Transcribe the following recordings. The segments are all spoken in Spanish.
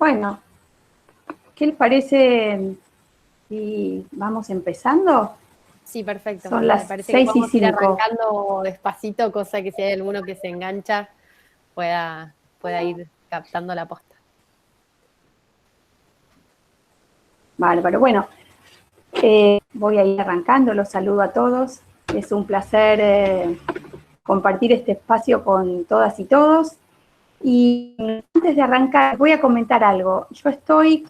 Bueno, ¿qué les parece si vamos empezando? Sí, perfecto. Son Me las parece que 6 y podemos ir 5. arrancando despacito, cosa que si hay alguno que se engancha pueda ir captando la posta. Bárbaro. Bueno, voy a ir arrancando, los saludo a todos. Es un placer compartir este espacio con todas y todos. Y antes de arrancar, voy a comentar algo. Yo estoy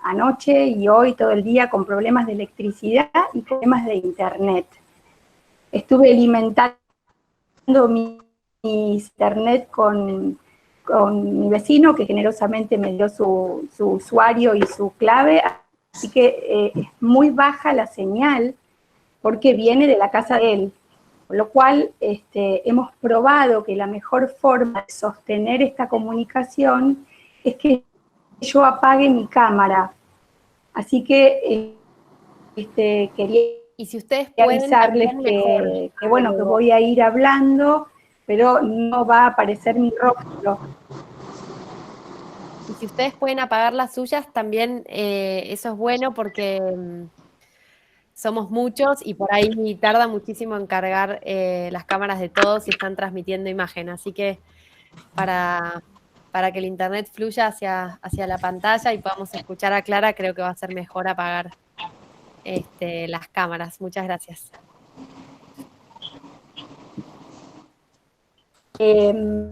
anoche y hoy todo el día con problemas de electricidad y problemas de internet. Estuve alimentando mi internet con mi vecino, que generosamente me dio su usuario y su clave, así que es muy baja la señal porque viene de la casa de él, con lo cual hemos probado que la mejor forma de sostener esta comunicación es que yo apague mi cámara, así que quería Y si ustedes pueden, avisarles también mejor. que bueno, que voy a ir hablando, pero no va a aparecer mi rostro. Y si ustedes pueden apagar las suyas, también eso es bueno porque somos muchos y por ahí tarda muchísimo en cargar las cámaras de todos si están transmitiendo imagen. Así que para, para que el internet fluya hacia la pantalla y podamos escuchar a Clara, creo que va a ser mejor apagar las cámaras. Muchas gracias. Eh,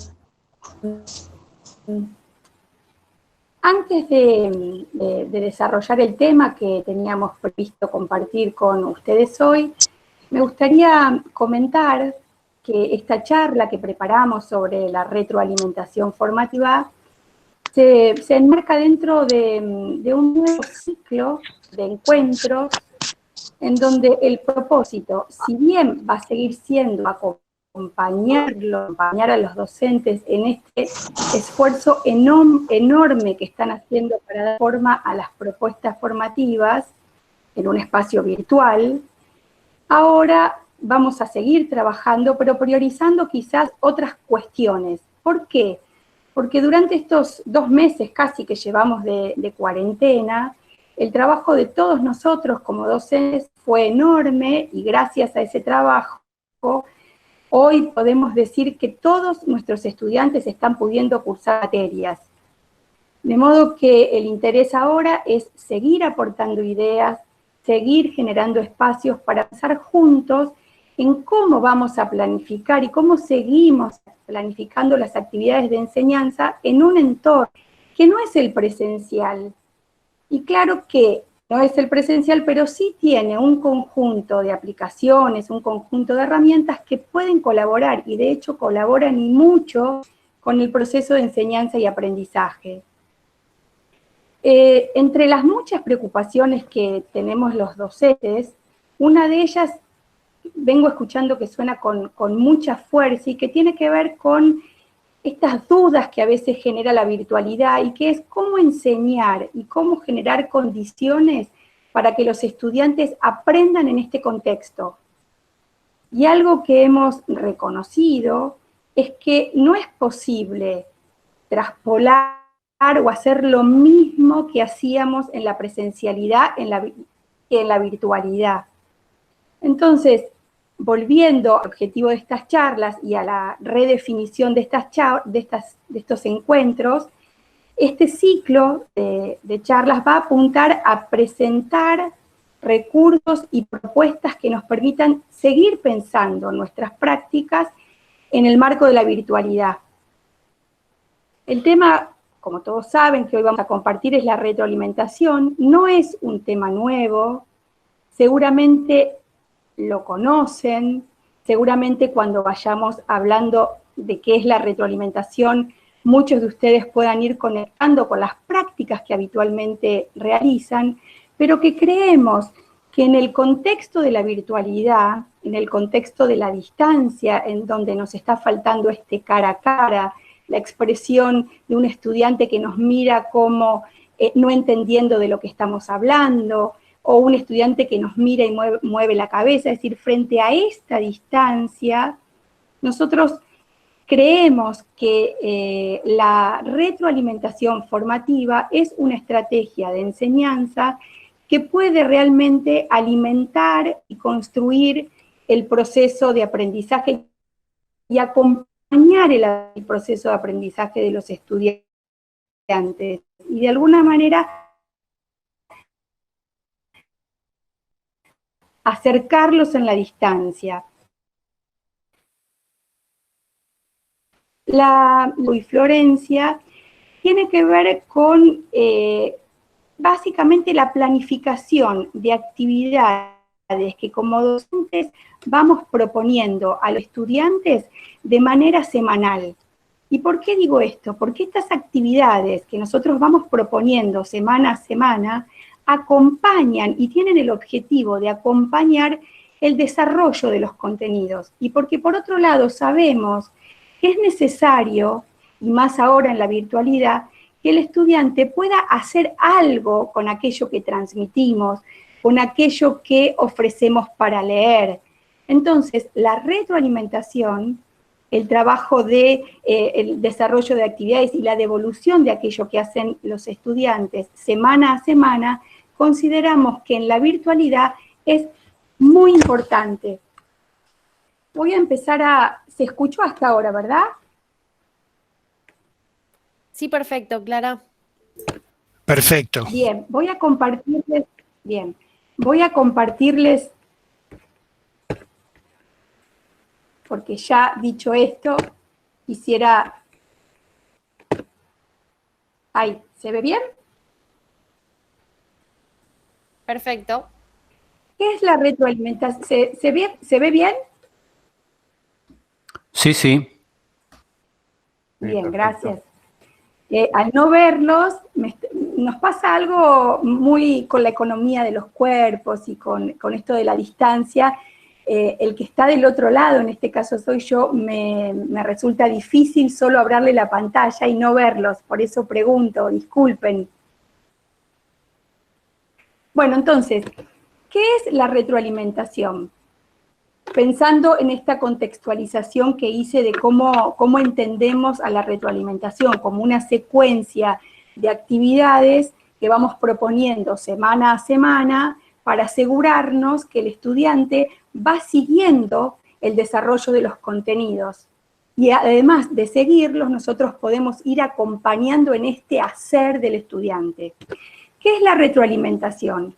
Antes de desarrollar el tema que teníamos previsto compartir con ustedes hoy, me gustaría comentar que esta charla que preparamos sobre la retroalimentación formativa se enmarca dentro de un nuevo ciclo de encuentros en donde el propósito, si bien va a seguir siendo acompañar a los docentes en este esfuerzo enorme que están haciendo para dar forma a las propuestas formativas en un espacio virtual, ahora vamos a seguir trabajando, pero priorizando quizás otras cuestiones. ¿Por qué? Porque durante estos 2 meses casi que llevamos de cuarentena, el trabajo de todos nosotros como docentes fue enorme y gracias a ese trabajo, hoy podemos decir que todos nuestros estudiantes están pudiendo cursar materias. De modo que el interés ahora es seguir aportando ideas, seguir generando espacios para pensar juntos en cómo vamos a planificar y cómo seguimos planificando las actividades de enseñanza en un entorno que no es el presencial. Y claro que no es el presencial, pero sí tiene un conjunto de aplicaciones, un conjunto de herramientas que pueden colaborar, y de hecho colaboran y mucho con el proceso de enseñanza y aprendizaje. Entre las muchas preocupaciones que tenemos los docentes, una de ellas vengo escuchando que suena con mucha fuerza y que tiene que ver con estas dudas que a veces genera la virtualidad y que es cómo enseñar y cómo generar condiciones para que los estudiantes aprendan en este contexto. Y algo que hemos reconocido es que no es posible traspolar o hacer lo mismo que hacíamos en la presencialidad que en la virtualidad. Entonces, volviendo al objetivo de estas charlas y a la redefinición de estos encuentros, este ciclo de charlas va a apuntar a presentar recursos y propuestas que nos permitan seguir pensando nuestras prácticas en el marco de la virtualidad. El tema, como todos saben, que hoy vamos a compartir es la retroalimentación. No es un tema nuevo, seguramente lo conocen, seguramente cuando vayamos hablando de qué es la retroalimentación, muchos de ustedes puedan ir conectando con las prácticas que habitualmente realizan, pero que creemos que en el contexto de la virtualidad, en el contexto de la distancia, en donde nos está faltando este cara a cara, la expresión de un estudiante que nos mira como no entendiendo de lo que estamos hablando, o un estudiante que nos mira y mueve la cabeza, es decir, frente a esta distancia, nosotros creemos que la retroalimentación formativa es una estrategia de enseñanza que puede realmente alimentar y construir el proceso de aprendizaje y acompañar el proceso de aprendizaje de los estudiantes y de alguna manera acercarlos en la distancia. La Florencia tiene que ver con básicamente la planificación de actividades que como docentes vamos proponiendo a los estudiantes de manera semanal. ¿Y por qué digo esto? Porque estas actividades que nosotros vamos proponiendo semana a semana acompañan y tienen el objetivo de acompañar el desarrollo de los contenidos. Y porque por otro lado sabemos que es necesario, y más ahora en la virtualidad, que el estudiante pueda hacer algo con aquello que transmitimos, con aquello que ofrecemos para leer. Entonces, la retroalimentación, el trabajo de el desarrollo de actividades y la devolución de aquello que hacen los estudiantes semana a semana, consideramos que en la virtualidad es muy importante. Voy a empezar a... ¿Se escuchó hasta ahora, verdad? Sí, perfecto, Clara. Perfecto. Bien, voy a compartirles, porque ya dicho esto, quisiera... Ahí, ¿se ve bien? Perfecto. ¿Qué es la retroalimentación? ¿Se ve bien? Sí, sí. Bien, gracias. Al no verlos, nos pasa algo muy con la economía de los cuerpos y con esto de la distancia. El que está del otro lado, en este caso soy yo, me resulta difícil solo abrirle la pantalla y no verlos, por eso pregunto, disculpen. Bueno, entonces, ¿qué es la retroalimentación? Pensando en esta contextualización que hice de cómo entendemos a la retroalimentación como una secuencia de actividades que vamos proponiendo semana a semana para asegurarnos que el estudiante va siguiendo el desarrollo de los contenidos. Y además de seguirlos, nosotros podemos ir acompañando en este hacer del estudiante. ¿Qué es la retroalimentación?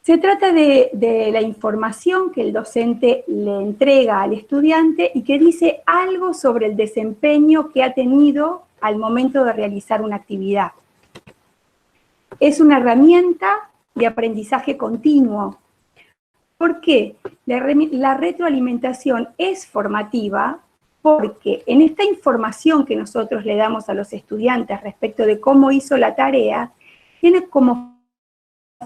Se trata de la información que el docente le entrega al estudiante y que dice algo sobre el desempeño que ha tenido al momento de realizar una actividad. Es una herramienta de aprendizaje continuo. ¿Por qué? La retroalimentación es formativa porque en esta información que nosotros le damos a los estudiantes respecto de cómo hizo la tarea, tiene como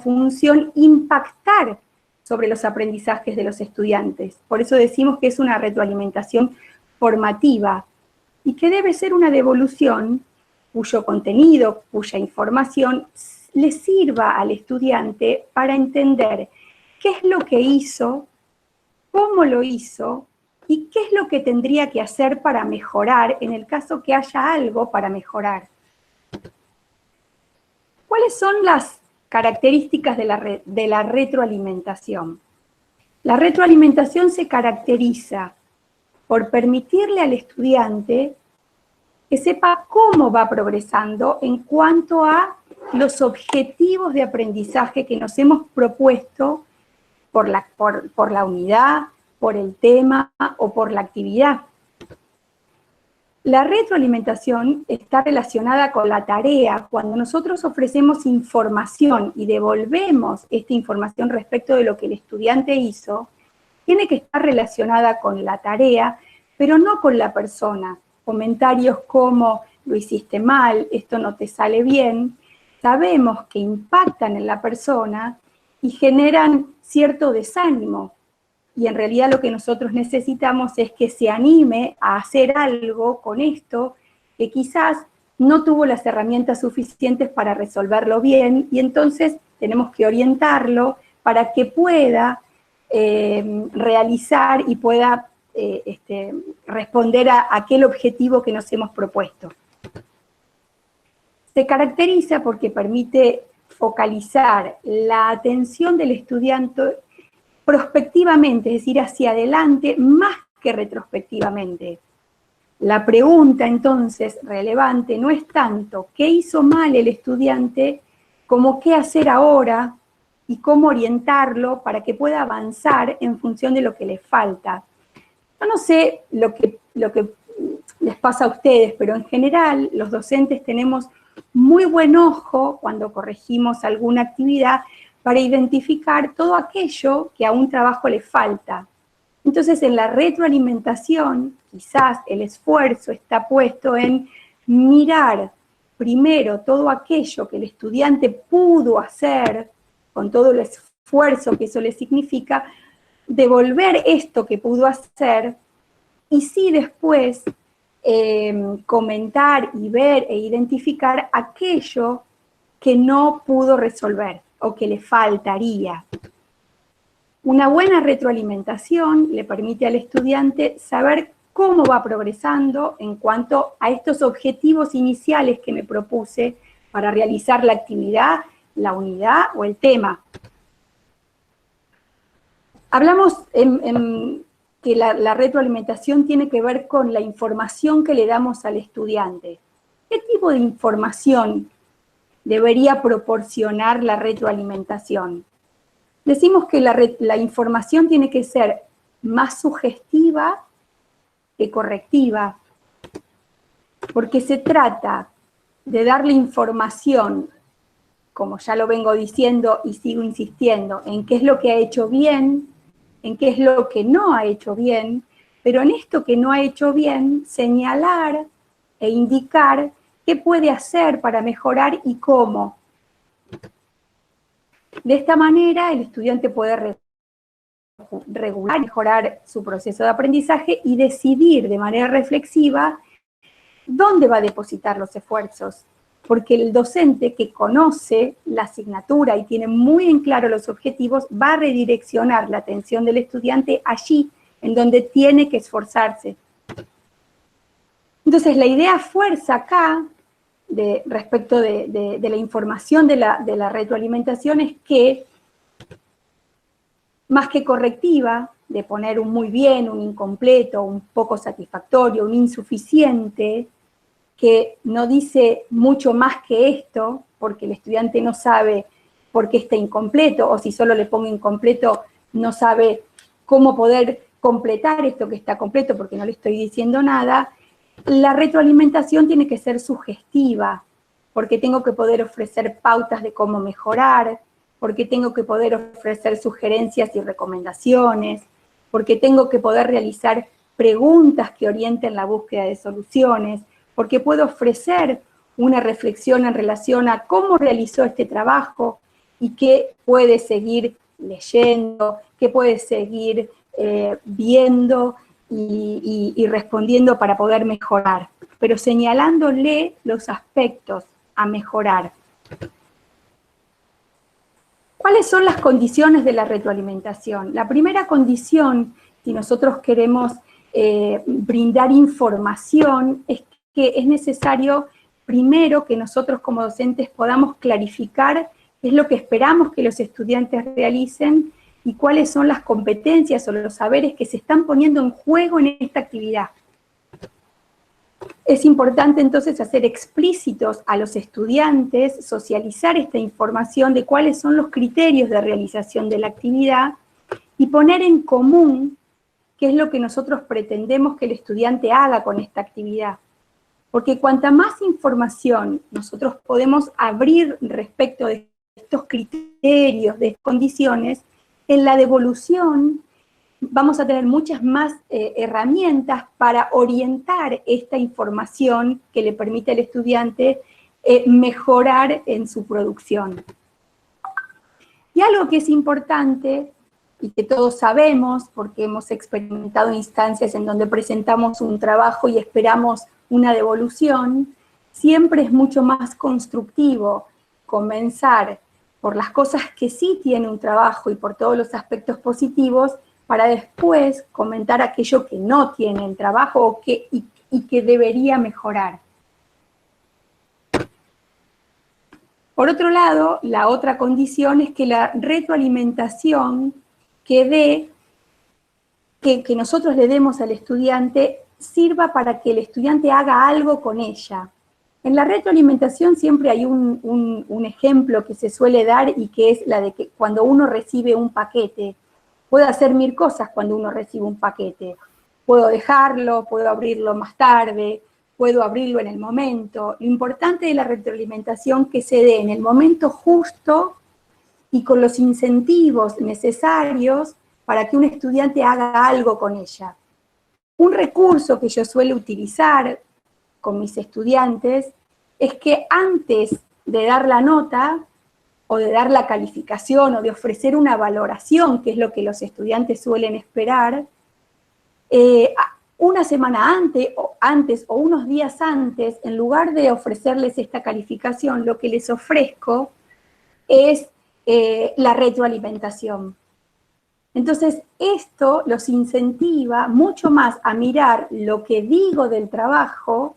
función impactar sobre los aprendizajes de los estudiantes. Por eso decimos que es una retroalimentación formativa y que debe ser una devolución cuyo contenido, cuya información le sirva al estudiante para entender qué es lo que hizo, cómo lo hizo y qué es lo que tendría que hacer para mejorar en el caso que haya algo para mejorar. ¿Cuáles son las características de la retroalimentación? La retroalimentación se caracteriza por permitirle al estudiante que sepa cómo va progresando en cuanto a los objetivos de aprendizaje que nos hemos propuesto por la unidad, por el tema o por la actividad. La retroalimentación está relacionada con la tarea. Cuando nosotros ofrecemos información y devolvemos esta información respecto de lo que el estudiante hizo, tiene que estar relacionada con la tarea, pero no con la persona. Comentarios como, lo hiciste mal, esto no te sale bien, sabemos que impactan en la persona y generan cierto desánimo. Y en realidad lo que nosotros necesitamos es que se anime a hacer algo con esto, que quizás no tuvo las herramientas suficientes para resolverlo bien, y entonces tenemos que orientarlo para que pueda realizar y pueda responder a aquel objetivo que nos hemos propuesto. Se caracteriza porque permite focalizar la atención del estudiante prospectivamente, es decir, hacia adelante, más que retrospectivamente. La pregunta, entonces, relevante no es tanto qué hizo mal el estudiante, como qué hacer ahora y cómo orientarlo para que pueda avanzar en función de lo que le falta. Yo no sé lo que les pasa a ustedes, pero en general los docentes tenemos muy buen ojo cuando corregimos alguna actividad para identificar todo aquello que a un trabajo le falta. Entonces, en la retroalimentación, quizás el esfuerzo está puesto en mirar primero todo aquello que el estudiante pudo hacer, con todo el esfuerzo que eso le significa, devolver esto que pudo hacer, y sí después comentar y ver e identificar aquello que no pudo resolver o que le faltaría. Una buena retroalimentación le permite al estudiante saber cómo va progresando en cuanto a estos objetivos iniciales que me propuse para realizar la actividad, la unidad o el tema. Hablamos que la retroalimentación tiene que ver con la información que le damos al estudiante. ¿Qué tipo de información debería proporcionar la retroalimentación? Decimos que la información tiene que ser más sugestiva que correctiva, porque se trata de darle información, como ya lo vengo diciendo y sigo insistiendo, en qué es lo que ha hecho bien, en qué es lo que no ha hecho bien, pero en esto que no ha hecho bien, señalar e indicar qué puede hacer para mejorar y cómo. De esta manera, el estudiante puede regular, mejorar su proceso de aprendizaje y decidir de manera reflexiva dónde va a depositar los esfuerzos. Porque el docente que conoce la asignatura y tiene muy en claro los objetivos, va a redireccionar la atención del estudiante allí, en donde tiene que esforzarse. Entonces, la idea fuerza acá, respecto de la información de la retroalimentación, es que, más que correctiva, de poner un muy bien, un incompleto, un poco satisfactorio, un insuficiente, que no dice mucho más que esto, porque el estudiante no sabe por qué está incompleto, o si solo le pongo incompleto, no sabe cómo poder completar esto que está completo, porque no le estoy diciendo nada. La retroalimentación tiene que ser sugestiva, porque tengo que poder ofrecer pautas de cómo mejorar, porque tengo que poder ofrecer sugerencias y recomendaciones, porque tengo que poder realizar preguntas que orienten la búsqueda de soluciones, porque puedo ofrecer una reflexión en relación a cómo realizó este trabajo y qué puede seguir leyendo, qué puede seguir viendo y respondiendo para poder mejorar, pero señalándole los aspectos a mejorar. ¿Cuáles son las condiciones de la retroalimentación? La primera condición, si nosotros queremos brindar información, es que es necesario primero que nosotros como docentes podamos clarificar qué es lo que esperamos que los estudiantes realicen y cuáles son las competencias o los saberes que se están poniendo en juego en esta actividad. Es importante entonces hacer explícitos a los estudiantes, socializar esta información de cuáles son los criterios de realización de la actividad y poner en común qué es lo que nosotros pretendemos que el estudiante haga con esta actividad. Porque cuanta más información nosotros podemos abrir respecto de estos criterios, de condiciones, en la devolución vamos a tener muchas más herramientas para orientar esta información que le permite al estudiante mejorar en su producción. Y algo que es importante y que todos sabemos, porque hemos experimentado instancias en donde presentamos un trabajo y esperamos una devolución, siempre es mucho más constructivo comenzar por las cosas que sí tiene un trabajo y por todos los aspectos positivos, para después comentar aquello que no tiene el trabajo y que debería mejorar. Por otro lado, la otra condición es que la retroalimentación que nosotros le demos al estudiante sirva para que el estudiante haga algo con ella. En la retroalimentación siempre hay un ejemplo que se suele dar y que es la de que cuando uno recibe un paquete, puede hacer 1000 cosas cuando uno recibe un paquete. Puedo dejarlo, puedo abrirlo más tarde, puedo abrirlo en el momento. Lo importante de la retroalimentación es que se dé en el momento justo y con los incentivos necesarios para que un estudiante haga algo con ella. Un recurso que yo suelo utilizar con mis estudiantes es que antes de dar la nota o de dar la calificación o de ofrecer una valoración, que es lo que los estudiantes suelen esperar, una semana antes o unos días antes, en lugar de ofrecerles esta calificación, lo que les ofrezco es la retroalimentación. Entonces, esto los incentiva mucho más a mirar lo que digo del trabajo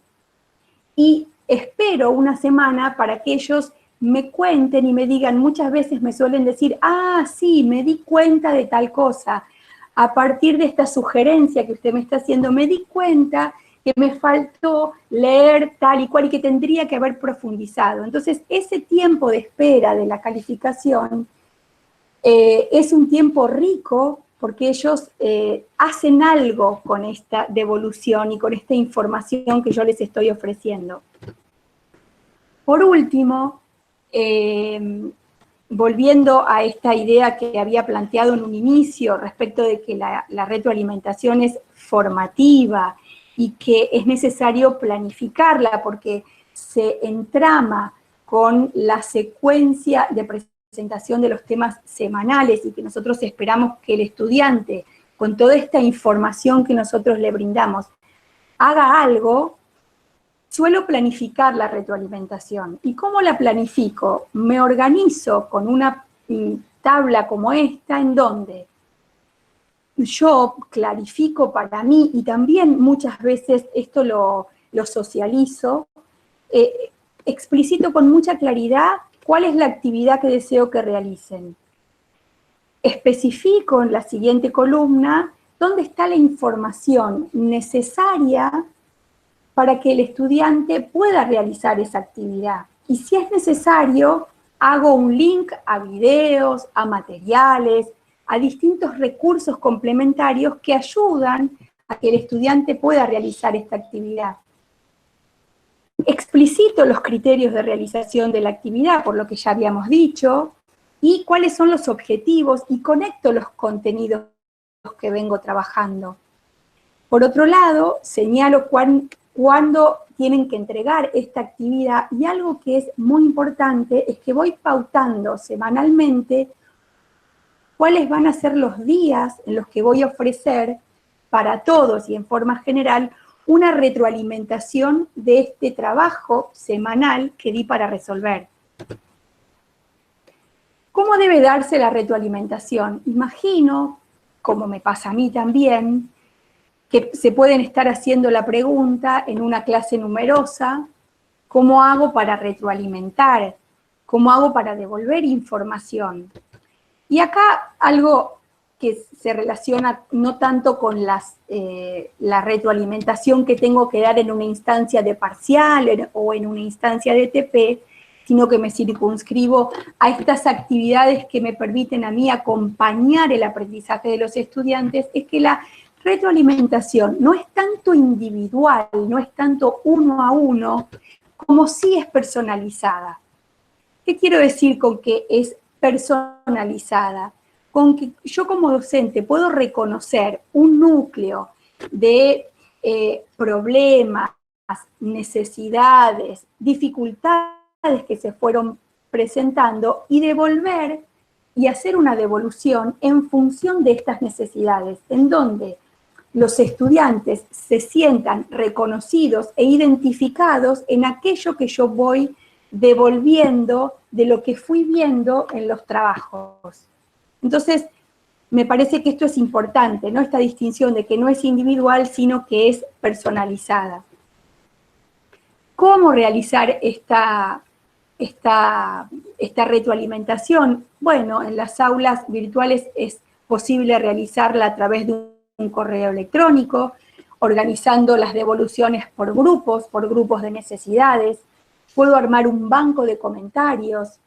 y espero una semana para que ellos me cuenten y me digan, muchas veces me suelen decir, ah, sí, me di cuenta de tal cosa. A partir de esta sugerencia que usted me está haciendo, me di cuenta que me faltó leer tal y cual y que tendría que haber profundizado. Entonces, ese tiempo de espera de la calificación es un tiempo rico porque ellos hacen algo con esta devolución y con esta información que yo les estoy ofreciendo. Por último, volviendo a esta idea que había planteado en un inicio respecto de que la retroalimentación es formativa y que es necesario planificarla porque se entrama con la secuencia de presentación de los temas semanales y que nosotros esperamos que el estudiante, con toda esta información que nosotros le brindamos, haga algo. Suelo planificar la retroalimentación. ¿Y cómo la planifico? Me organizo con una tabla como esta, en donde yo clarifico para mí, y también muchas veces esto lo socializo, explicito con mucha claridad cuál es la actividad que deseo que realicen. Especifico en la siguiente columna dónde está la información necesaria para que el estudiante pueda realizar esa actividad. Y si es necesario, hago un link a videos, a materiales, a distintos recursos complementarios que ayudan a que el estudiante pueda realizar esta actividad. Explicito los criterios de realización de la actividad, por lo que ya habíamos dicho, y cuáles son los objetivos, y conecto los contenidos que vengo trabajando. Por otro lado, señalo cuándo tienen que entregar esta actividad, y algo que es muy importante es que voy pautando semanalmente cuáles van a ser los días en los que voy a ofrecer para todos y en forma general una retroalimentación de este trabajo semanal que di para resolver. ¿Cómo debe darse la retroalimentación? Imagino, como me pasa a mí también, que se pueden estar haciendo la pregunta en una clase numerosa, ¿cómo hago para retroalimentar? ¿Cómo hago para devolver información? Y acá algo que se relaciona no tanto con la retroalimentación que tengo que dar en una instancia de parcial o en una instancia de TP, sino que me circunscribo a estas actividades que me permiten a mí acompañar el aprendizaje de los estudiantes, es que la retroalimentación no es tanto individual, no es tanto uno a uno, como sí es personalizada. ¿Qué quiero decir con que es personalizada? Con que yo como docente puedo reconocer un núcleo de problemas, necesidades, dificultades que se fueron presentando y devolver y hacer una devolución en función de estas necesidades, en donde los estudiantes se sientan reconocidos e identificados en aquello que yo voy devolviendo de lo que fui viendo en los trabajos. Entonces, me parece que esto es importante, ¿no? Esta distinción de que no es individual, sino que es personalizada. ¿Cómo realizar esta retroalimentación? Bueno, en las aulas virtuales es posible realizarla a través de un correo electrónico, organizando las devoluciones por grupos de necesidades. Puedo armar un banco de comentarios.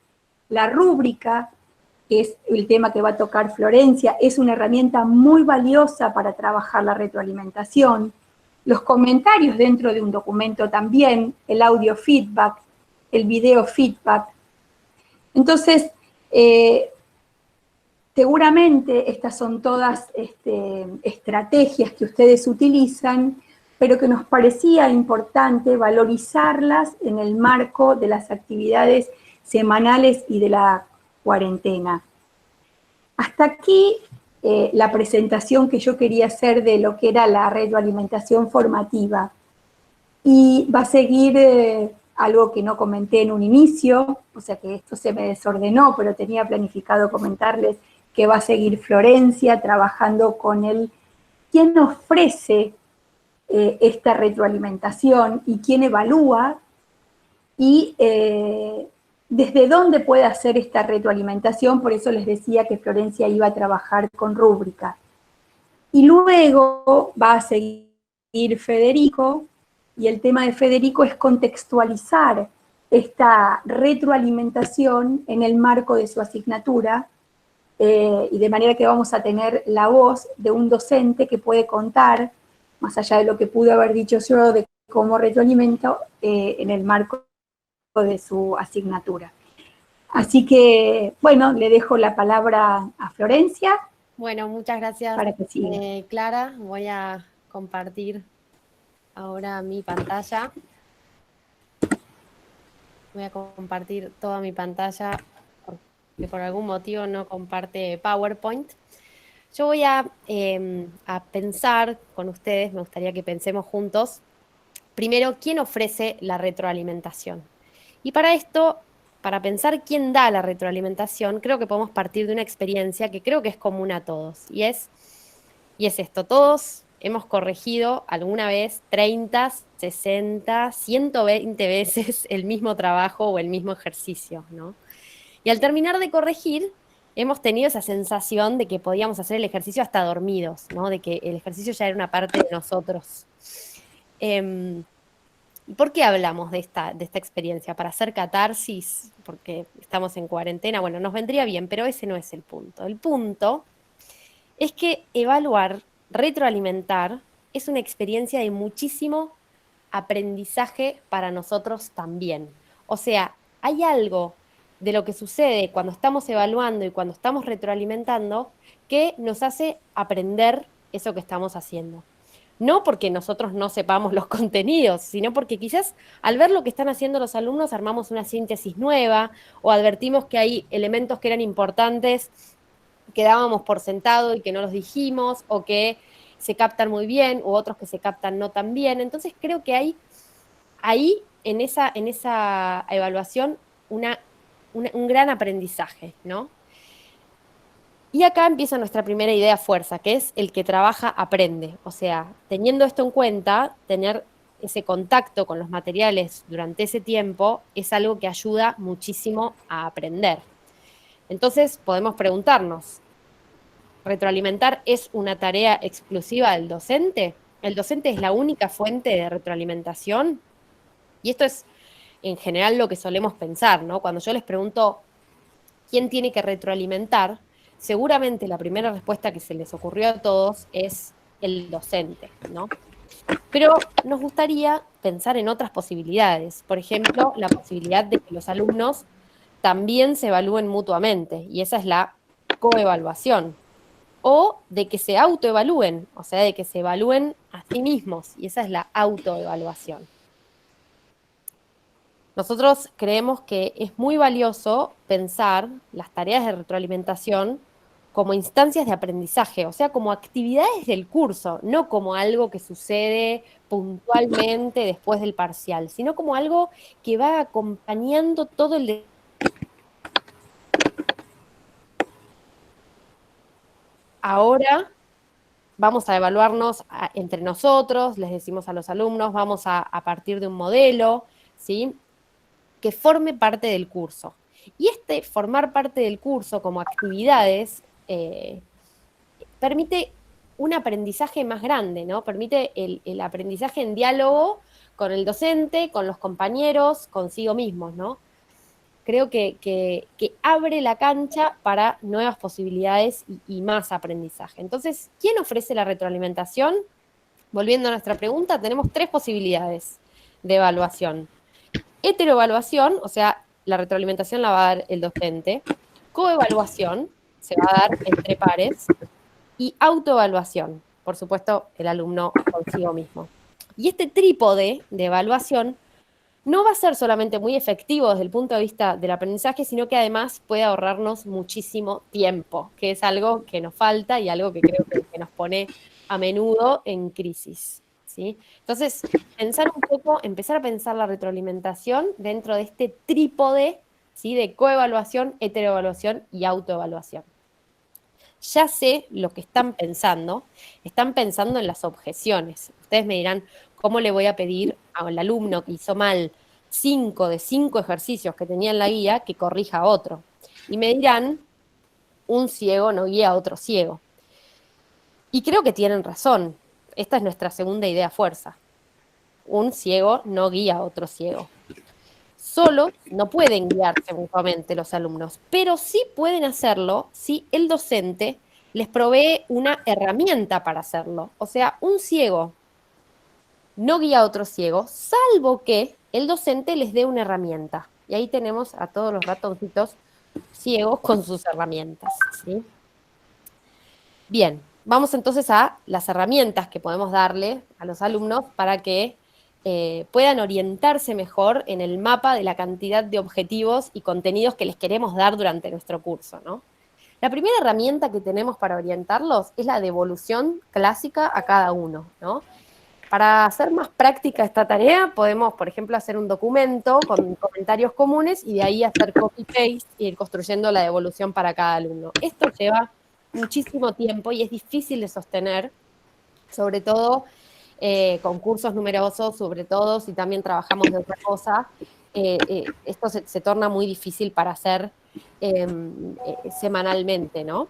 La rúbrica, que es el tema que va a tocar Florencia, es una herramienta muy valiosa para trabajar la retroalimentación. Los comentarios dentro de un documento también, el audio feedback, el video feedback. Entonces, seguramente estas son todas estrategias que ustedes utilizan, pero que nos parecía importante valorizarlas en el marco de las actividades semanales y de la cuarentena. Hasta aquí la presentación que yo quería hacer de lo que era la retroalimentación formativa. Y va a seguir algo que no comenté en un inicio, o sea que esto se me desordenó, pero tenía planificado comentarles que va a seguir Florencia trabajando con quién ofrece esta retroalimentación y quién evalúa, y desde dónde puede hacer esta retroalimentación. Por eso les decía que Florencia iba a trabajar con rúbrica. Y luego va a seguir Federico, y el tema de Federico es contextualizar esta retroalimentación en el marco de su asignatura, y de manera que vamos a tener la voz de un docente que puede contar, más allá de lo que pude haber dicho yo, de cómo retroalimento en el marco de su asignatura. Así que, bueno, le dejo la palabra a Florencia. Bueno, muchas gracias, para que siga. Clara. Voy a compartir ahora mi pantalla. Voy a compartir toda mi pantalla porque por algún motivo no comparte PowerPoint. Yo voy a pensar con ustedes, me gustaría que pensemos juntos, primero, ¿quién ofrece la retroalimentación? Y para esto, para pensar quién da la retroalimentación, creo que podemos partir de una experiencia que creo que es común a todos, y es esto: todos hemos corregido alguna vez 30, 60, 120 veces el mismo trabajo o el mismo ejercicio, ¿no? Y al terminar de corregir, hemos tenido esa sensación de que podíamos hacer el ejercicio hasta dormidos, ¿no? De que el ejercicio ya era una parte de nosotros. ¿Y por qué hablamos de esta experiencia? ¿Para hacer catarsis? Porque estamos en cuarentena. Bueno, nos vendría bien, pero ese no es el punto. El punto es que evaluar, retroalimentar, es una experiencia de muchísimo aprendizaje para nosotros también. O sea, hay algo de lo que sucede cuando estamos evaluando y cuando estamos retroalimentando que nos hace aprender eso que estamos haciendo. No porque nosotros no sepamos los contenidos, sino porque quizás al ver lo que están haciendo los alumnos armamos una síntesis nueva o advertimos que hay elementos que eran importantes que dábamos por sentado y que no los dijimos, o que se captan muy bien, u otros que se captan no tan bien. Entonces creo que hay ahí, en esa evaluación, un gran aprendizaje, ¿no? Y acá empieza nuestra primera idea fuerza, que es el que trabaja aprende. O sea, teniendo esto en cuenta, tener ese contacto con los materiales durante ese tiempo es algo que ayuda muchísimo a aprender. Entonces podemos preguntarnos, ¿retroalimentar es una tarea exclusiva del docente? ¿El docente es la única fuente de retroalimentación? Y esto es en general lo que solemos pensar, ¿no? Cuando yo les pregunto quién tiene que retroalimentar, seguramente la primera respuesta que se les ocurrió a todos es el docente, ¿no? Pero nos gustaría pensar en otras posibilidades. Por ejemplo, la posibilidad de que los alumnos también se evalúen mutuamente, y esa es la coevaluación. O de que se autoevalúen, o sea, de que se evalúen a sí mismos, y esa es la autoevaluación. Nosotros creemos que es muy valioso pensar las tareas de retroalimentación como instancias de aprendizaje, o sea, como actividades del curso, no como algo que sucede puntualmente después del parcial, sino como algo que va acompañando todo el ahora vamos a evaluarnos entre nosotros, les decimos a los alumnos, vamos a partir de un modelo, ¿sí?, que forme parte del curso. Y formar parte del curso como actividades permite un aprendizaje más grande, ¿no? Permite el aprendizaje en diálogo con el docente, con los compañeros, consigo mismos, ¿no? Creo que abre la cancha para nuevas posibilidades y más aprendizaje. Entonces, ¿quién ofrece la retroalimentación? Volviendo a nuestra pregunta, tenemos 3 posibilidades de evaluación. Heteroevaluación, o sea, la retroalimentación la va a dar el docente. Coevaluación, se va a dar entre pares. Y autoevaluación, por supuesto, el alumno consigo mismo. Y este trípode de evaluación no va a ser solamente muy efectivo desde el punto de vista del aprendizaje, sino que además puede ahorrarnos muchísimo tiempo, que es algo que nos falta y algo que creo que nos pone a menudo en crisis, ¿sí? Entonces, empezar a pensar la retroalimentación dentro de este trípode, ¿sí?, de coevaluación, heteroevaluación y autoevaluación. Ya sé lo que están pensando en las objeciones. Ustedes me dirán, ¿cómo le voy a pedir al alumno que hizo mal 5 de 5 ejercicios que tenía en la guía que corrija otro? Y me dirán, un ciego no guía a otro ciego. Y creo que tienen razón. Esta es nuestra segunda idea fuerza. Un ciego no guía a otro ciego. Solo no pueden guiarse mutuamente los alumnos, pero sí pueden hacerlo si el docente les provee una herramienta para hacerlo. O sea, un ciego no guía a otro ciego, salvo que el docente les dé una herramienta. Y ahí tenemos a todos los ratoncitos ciegos con sus herramientas, ¿sí? Bien, vamos entonces a las herramientas que podemos darle a los alumnos para que puedan orientarse mejor en el mapa de la cantidad de objetivos y contenidos que les queremos dar durante nuestro curso, ¿no? La primera herramienta que tenemos para orientarlos es la devolución clásica a cada uno, ¿no? Para hacer más práctica esta tarea, podemos, por ejemplo, hacer un documento con comentarios comunes y de ahí hacer copy-paste e ir construyendo la devolución para cada alumno. Esto lleva muchísimo tiempo y es difícil de sostener, sobre todo con cursos numerosos, sobre todo si también trabajamos de otra cosa, esto se torna muy difícil para hacer semanalmente, ¿no?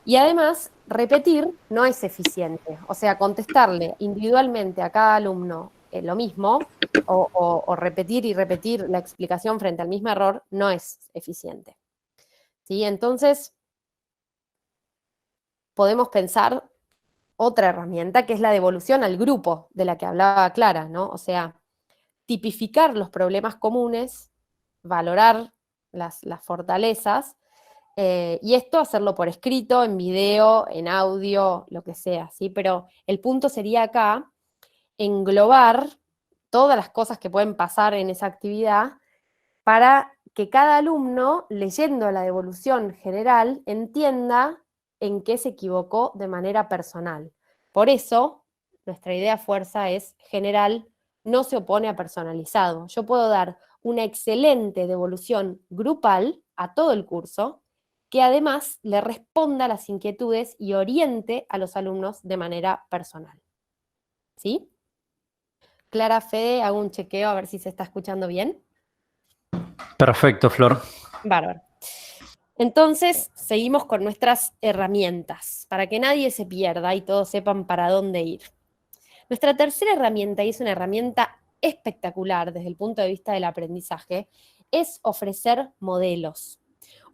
Y además, repetir no es eficiente. O sea, contestarle individualmente a cada alumno lo mismo, o repetir y repetir la explicación frente al mismo error, no es eficiente. ¿Sí? Entonces, podemos pensar otra herramienta, que es la devolución al grupo, de la que hablaba Clara, ¿no? O sea, tipificar los problemas comunes, valorar las fortalezas, y esto hacerlo por escrito, en video, en audio, lo que sea, ¿sí? Pero el punto sería acá englobar todas las cosas que pueden pasar en esa actividad para que cada alumno, leyendo la devolución general, entienda en qué se equivocó de manera personal. Por eso, nuestra idea fuerza es general, no se opone a personalizado. Yo puedo dar una excelente devolución grupal a todo el curso, que además le responda a las inquietudes y oriente a los alumnos de manera personal. ¿Sí? Clara, Fede, hago un chequeo a ver si se está escuchando bien. Perfecto, Flor. Bárbaro. Entonces, seguimos con nuestras herramientas, para que nadie se pierda y todos sepan para dónde ir. Nuestra tercera herramienta, y es una herramienta espectacular desde el punto de vista del aprendizaje, es ofrecer modelos.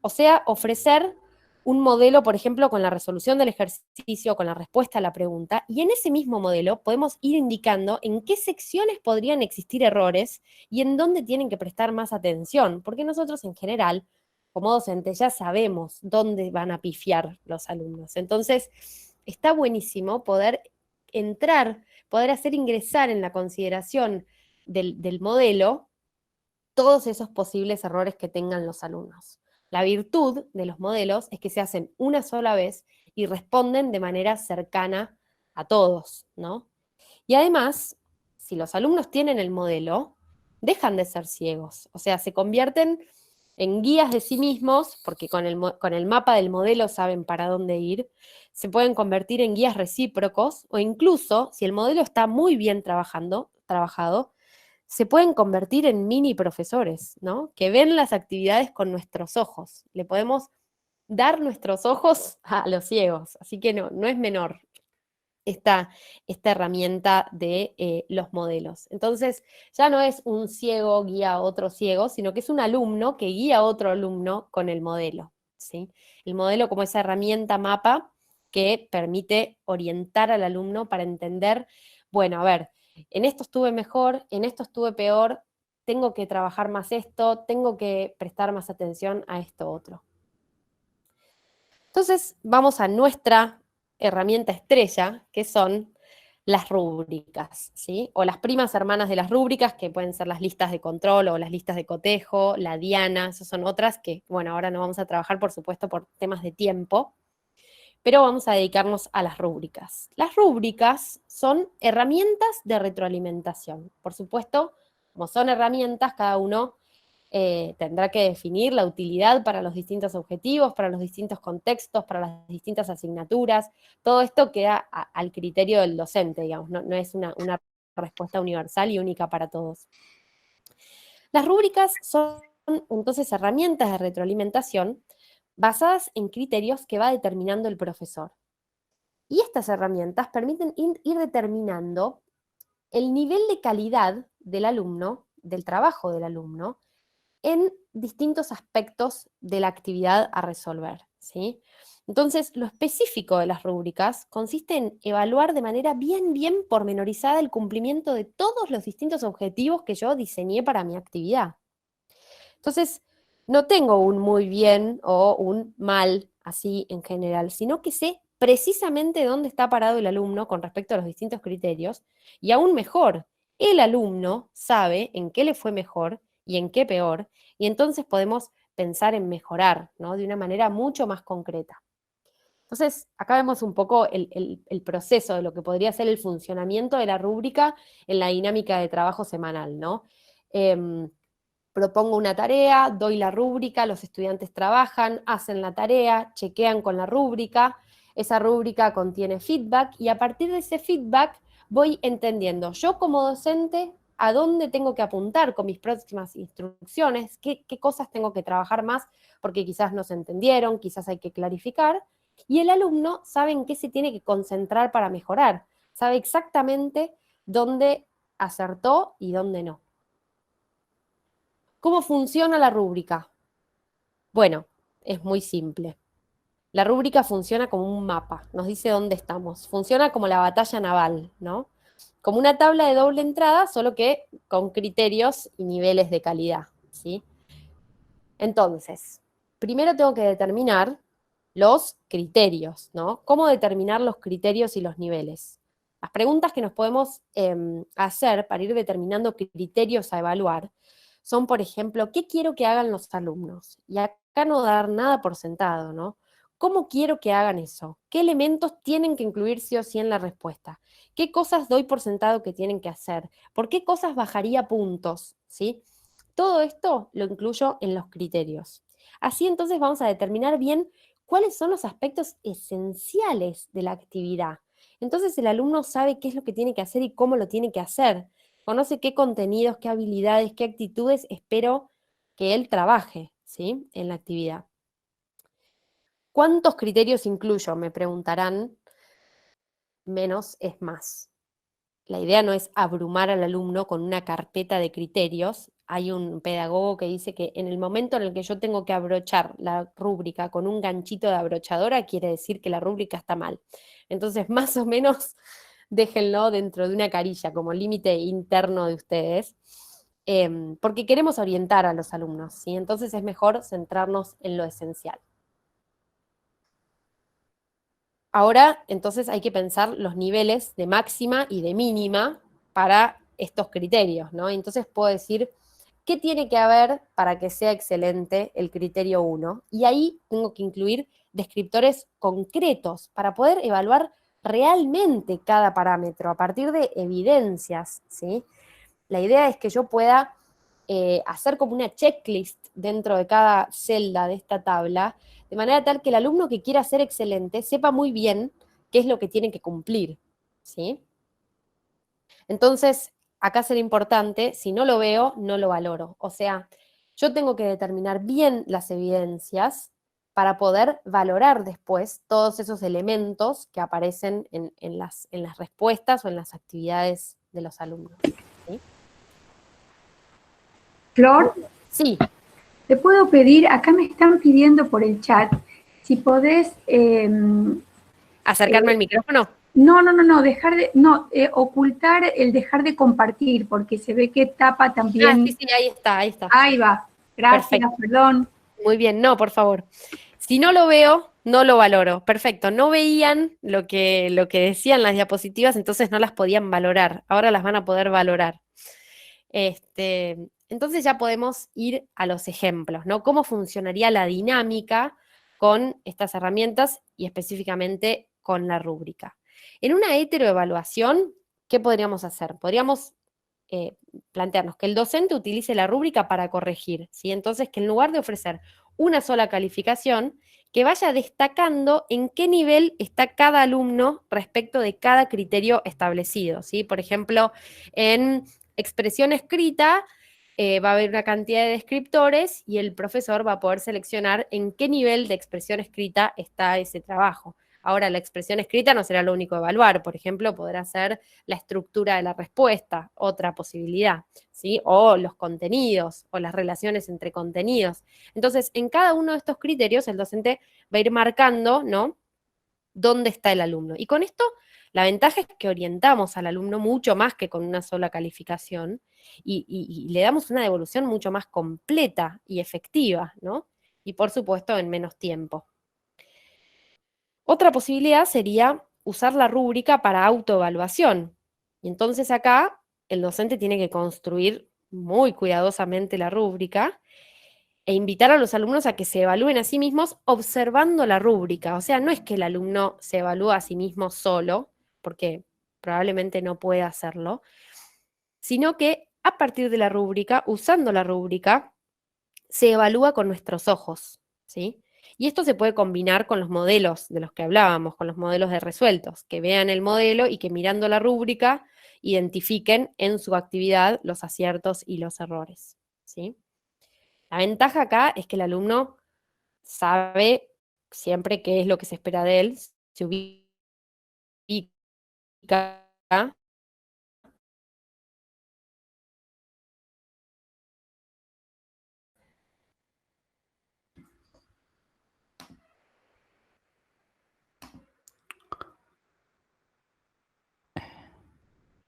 O sea, ofrecer un modelo, por ejemplo, con la resolución del ejercicio, con la respuesta a la pregunta, y en ese mismo modelo podemos ir indicando en qué secciones podrían existir errores y en dónde tienen que prestar más atención, porque nosotros en general, como docentes, ya sabemos dónde van a pifiar los alumnos. Entonces, está buenísimo poder poder hacer ingresar en la consideración del modelo todos esos posibles errores que tengan los alumnos. La virtud de los modelos es que se hacen una sola vez y responden de manera cercana a todos, ¿no? Y además, si los alumnos tienen el modelo, dejan de ser ciegos, o sea, se convierten en guías de sí mismos, porque con el mapa del modelo saben para dónde ir, se pueden convertir en guías recíprocos, o incluso, si el modelo está muy bien trabajado, se pueden convertir en mini profesores, ¿no? Que ven las actividades con nuestros ojos. Le podemos dar nuestros ojos a los ciegos, así que no es menor esta herramienta de los modelos. Entonces, ya no es un ciego guía a otro ciego, sino que es un alumno que guía a otro alumno con el modelo, ¿sí? El modelo como esa herramienta mapa que permite orientar al alumno para entender, bueno, a ver, en esto estuve mejor, en esto estuve peor, tengo que trabajar más esto, tengo que prestar más atención a esto otro. Entonces, vamos a nuestra herramienta estrella, que son las rúbricas, ¿sí? O las primas hermanas de las rúbricas, que pueden ser las listas de control o las listas de cotejo, la diana, esas son otras que, bueno, ahora no vamos a trabajar, por supuesto, por temas de tiempo, pero vamos a dedicarnos a las rúbricas. Las rúbricas son herramientas de retroalimentación. Por supuesto, como son herramientas, cada uno tendrá que definir la utilidad para los distintos objetivos, para los distintos contextos, para las distintas asignaturas. Todo esto queda al criterio del docente, digamos, no es una respuesta universal y única para todos. Las rúbricas son entonces herramientas de retroalimentación basadas en criterios que va determinando el profesor. Y estas herramientas permiten ir determinando el nivel de calidad del alumno, del trabajo del alumno, en distintos aspectos de la actividad a resolver, ¿sí? Entonces, lo específico de las rúbricas consiste en evaluar de manera bien pormenorizada el cumplimiento de todos los distintos objetivos que yo diseñé para mi actividad. Entonces, no tengo un muy bien o un mal, así en general, sino que sé precisamente dónde está parado el alumno con respecto a los distintos criterios, y aún mejor, el alumno sabe en qué le fue mejor y en qué peor, y entonces podemos pensar en mejorar, ¿no? De una manera mucho más concreta. Entonces, acá vemos un poco el proceso de lo que podría ser el funcionamiento de la rúbrica en la dinámica de trabajo semanal, ¿no? Propongo una tarea, doy la rúbrica, los estudiantes trabajan, hacen la tarea, chequean con la rúbrica, esa rúbrica contiene feedback y a partir de ese feedback voy entendiendo yo como docente a dónde tengo que apuntar con mis próximas instrucciones, qué cosas tengo que trabajar más porque quizás no se entendieron, quizás hay que clarificar, y el alumno sabe en qué se tiene que concentrar para mejorar, sabe exactamente dónde acertó y dónde no. ¿Cómo funciona la rúbrica? Bueno, es muy simple. La rúbrica funciona como un mapa, nos dice dónde estamos. Funciona como la batalla naval, ¿no? Como una tabla de doble entrada, solo que con criterios y niveles de calidad, ¿sí? Entonces, primero tengo que determinar los criterios, ¿no? ¿Cómo determinar los criterios y los niveles? Las preguntas que nos podemos hacer para ir determinando criterios a evaluar son, por ejemplo, ¿qué quiero que hagan los alumnos? Y acá no dar nada por sentado, ¿no? ¿Cómo quiero que hagan eso? ¿Qué elementos tienen que incluir sí o sí en la respuesta? ¿Qué cosas doy por sentado que tienen que hacer? ¿Por qué cosas bajaría puntos? ¿Sí? Todo esto lo incluyo en los criterios. Así entonces vamos a determinar bien cuáles son los aspectos esenciales de la actividad. Entonces el alumno sabe qué es lo que tiene que hacer y cómo lo tiene que hacer. Conoce qué contenidos, qué habilidades, qué actitudes espero que él trabaje, ¿sí? En la actividad. ¿Cuántos criterios incluyo? Me preguntarán. Menos es más. La idea no es abrumar al alumno con una carpeta de criterios. Hay un pedagogo que dice que en el momento en el que yo tengo que abrochar la rúbrica con un ganchito de abrochadora, quiere decir que la rúbrica está mal. Entonces, más o menos, déjenlo dentro de una carilla como límite interno de ustedes, porque queremos orientar a los alumnos, ¿sí? Entonces es mejor centrarnos en lo esencial. Ahora, entonces, hay que pensar los niveles de máxima y de mínima para estos criterios, ¿no? Entonces puedo decir, ¿qué tiene que haber para que sea excelente el criterio 1? Y ahí tengo que incluir descriptores concretos para poder evaluar realmente cada parámetro a partir de evidencias, ¿sí? La idea es que yo pueda hacer como una checklist dentro de cada celda de esta tabla, de manera tal que el alumno que quiera ser excelente sepa muy bien qué es lo que tiene que cumplir, ¿sí? Entonces, acá será importante, si no lo veo, no lo valoro. O sea, yo tengo que determinar bien las evidencias para poder valorar después todos esos elementos que aparecen en las respuestas o en las actividades de los alumnos, ¿sí? Flor, Sí, te puedo pedir, acá me están pidiendo por el chat, si podés... acercarme al micrófono. Ocultar el dejar de compartir, porque se ve que tapa Ah, también. sí, ahí está, ahí está. Ahí va. Gracias, Perfecto. perdón. Muy bien, no, por favor. Si no lo veo, no lo valoro. Perfecto, no veían lo que decían las diapositivas, entonces no las podían valorar. Ahora las van a poder valorar. Entonces ya podemos ir a los ejemplos, ¿no? ¿Cómo funcionaría la dinámica con estas herramientas y específicamente con la rúbrica? En una heteroevaluación, ¿qué podríamos hacer? Podríamos plantearnos que el docente utilice la rúbrica para corregir, ¿sí? Entonces, que en lugar de ofrecer una sola calificación, que vaya destacando en qué nivel está cada alumno respecto de cada criterio establecido, ¿sí? Por ejemplo, en expresión escrita, va a haber una cantidad de descriptores y el profesor va a poder seleccionar en qué nivel de expresión escrita está ese trabajo. Ahora, la expresión escrita no será lo único a evaluar. Por ejemplo, podrá ser la estructura de la respuesta, otra posibilidad, ¿sí? O los contenidos, o las relaciones entre contenidos. Entonces, en cada uno de estos criterios, el docente va a ir marcando, ¿no?, dónde está el alumno. Y con esto, la ventaja es que orientamos al alumno mucho más que con una sola calificación y le damos una devolución mucho más completa y efectiva, ¿no? Y por supuesto, en menos tiempo. Otra posibilidad sería usar la rúbrica para autoevaluación. Y entonces acá el docente tiene que construir muy cuidadosamente la rúbrica e invitar a los alumnos a que se evalúen a sí mismos observando la rúbrica. O sea, no es que el alumno se evalúa a sí mismo solo, porque probablemente no pueda hacerlo, sino que a partir de la rúbrica, usando la rúbrica, se evalúa con nuestros ojos, ¿sí? Y esto se puede combinar con los modelos de los que hablábamos, con los modelos de resueltos, que vean el modelo y que mirando la rúbrica identifiquen en su actividad los aciertos y los errores, ¿sí? La ventaja acá es que el alumno sabe siempre qué es lo que se espera de él, se ubica,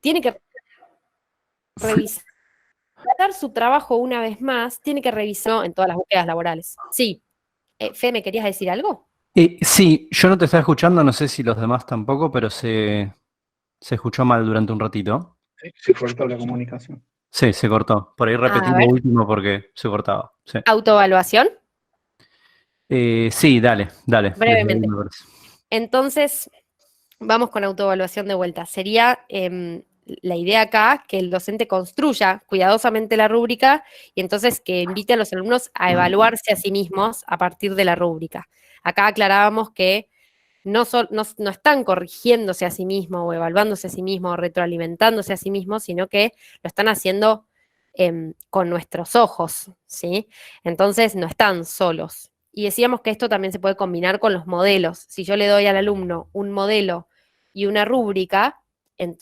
tiene que revisar su trabajo una vez más, tiene que revisarlo en todas las búsquedas laborales. Sí. Fe, ¿me querías decir algo? Sí, yo no te estaba escuchando, no sé si los demás tampoco, pero se escuchó mal durante un ratito. Sí, se cortó la comunicación. Sí, se cortó. Por ahí repetí A lo ver. último porque se cortaba. Sí, ¿Autoevaluación? sí, dale. Desde ahí Brevemente. me parece. Entonces, vamos con autoevaluación de vuelta. Sería la idea acá que el docente construya cuidadosamente la rúbrica y entonces que invite a los alumnos a evaluarse a sí mismos a partir de la rúbrica. Acá aclarábamos que no están corrigiéndose a sí mismos o evaluándose a sí mismos o retroalimentándose a sí mismos, sino que lo están haciendo con nuestros ojos, ¿sí? Entonces no están solos. Y decíamos que esto también se puede combinar con los modelos. Si yo le doy al alumno un modelo y una rúbrica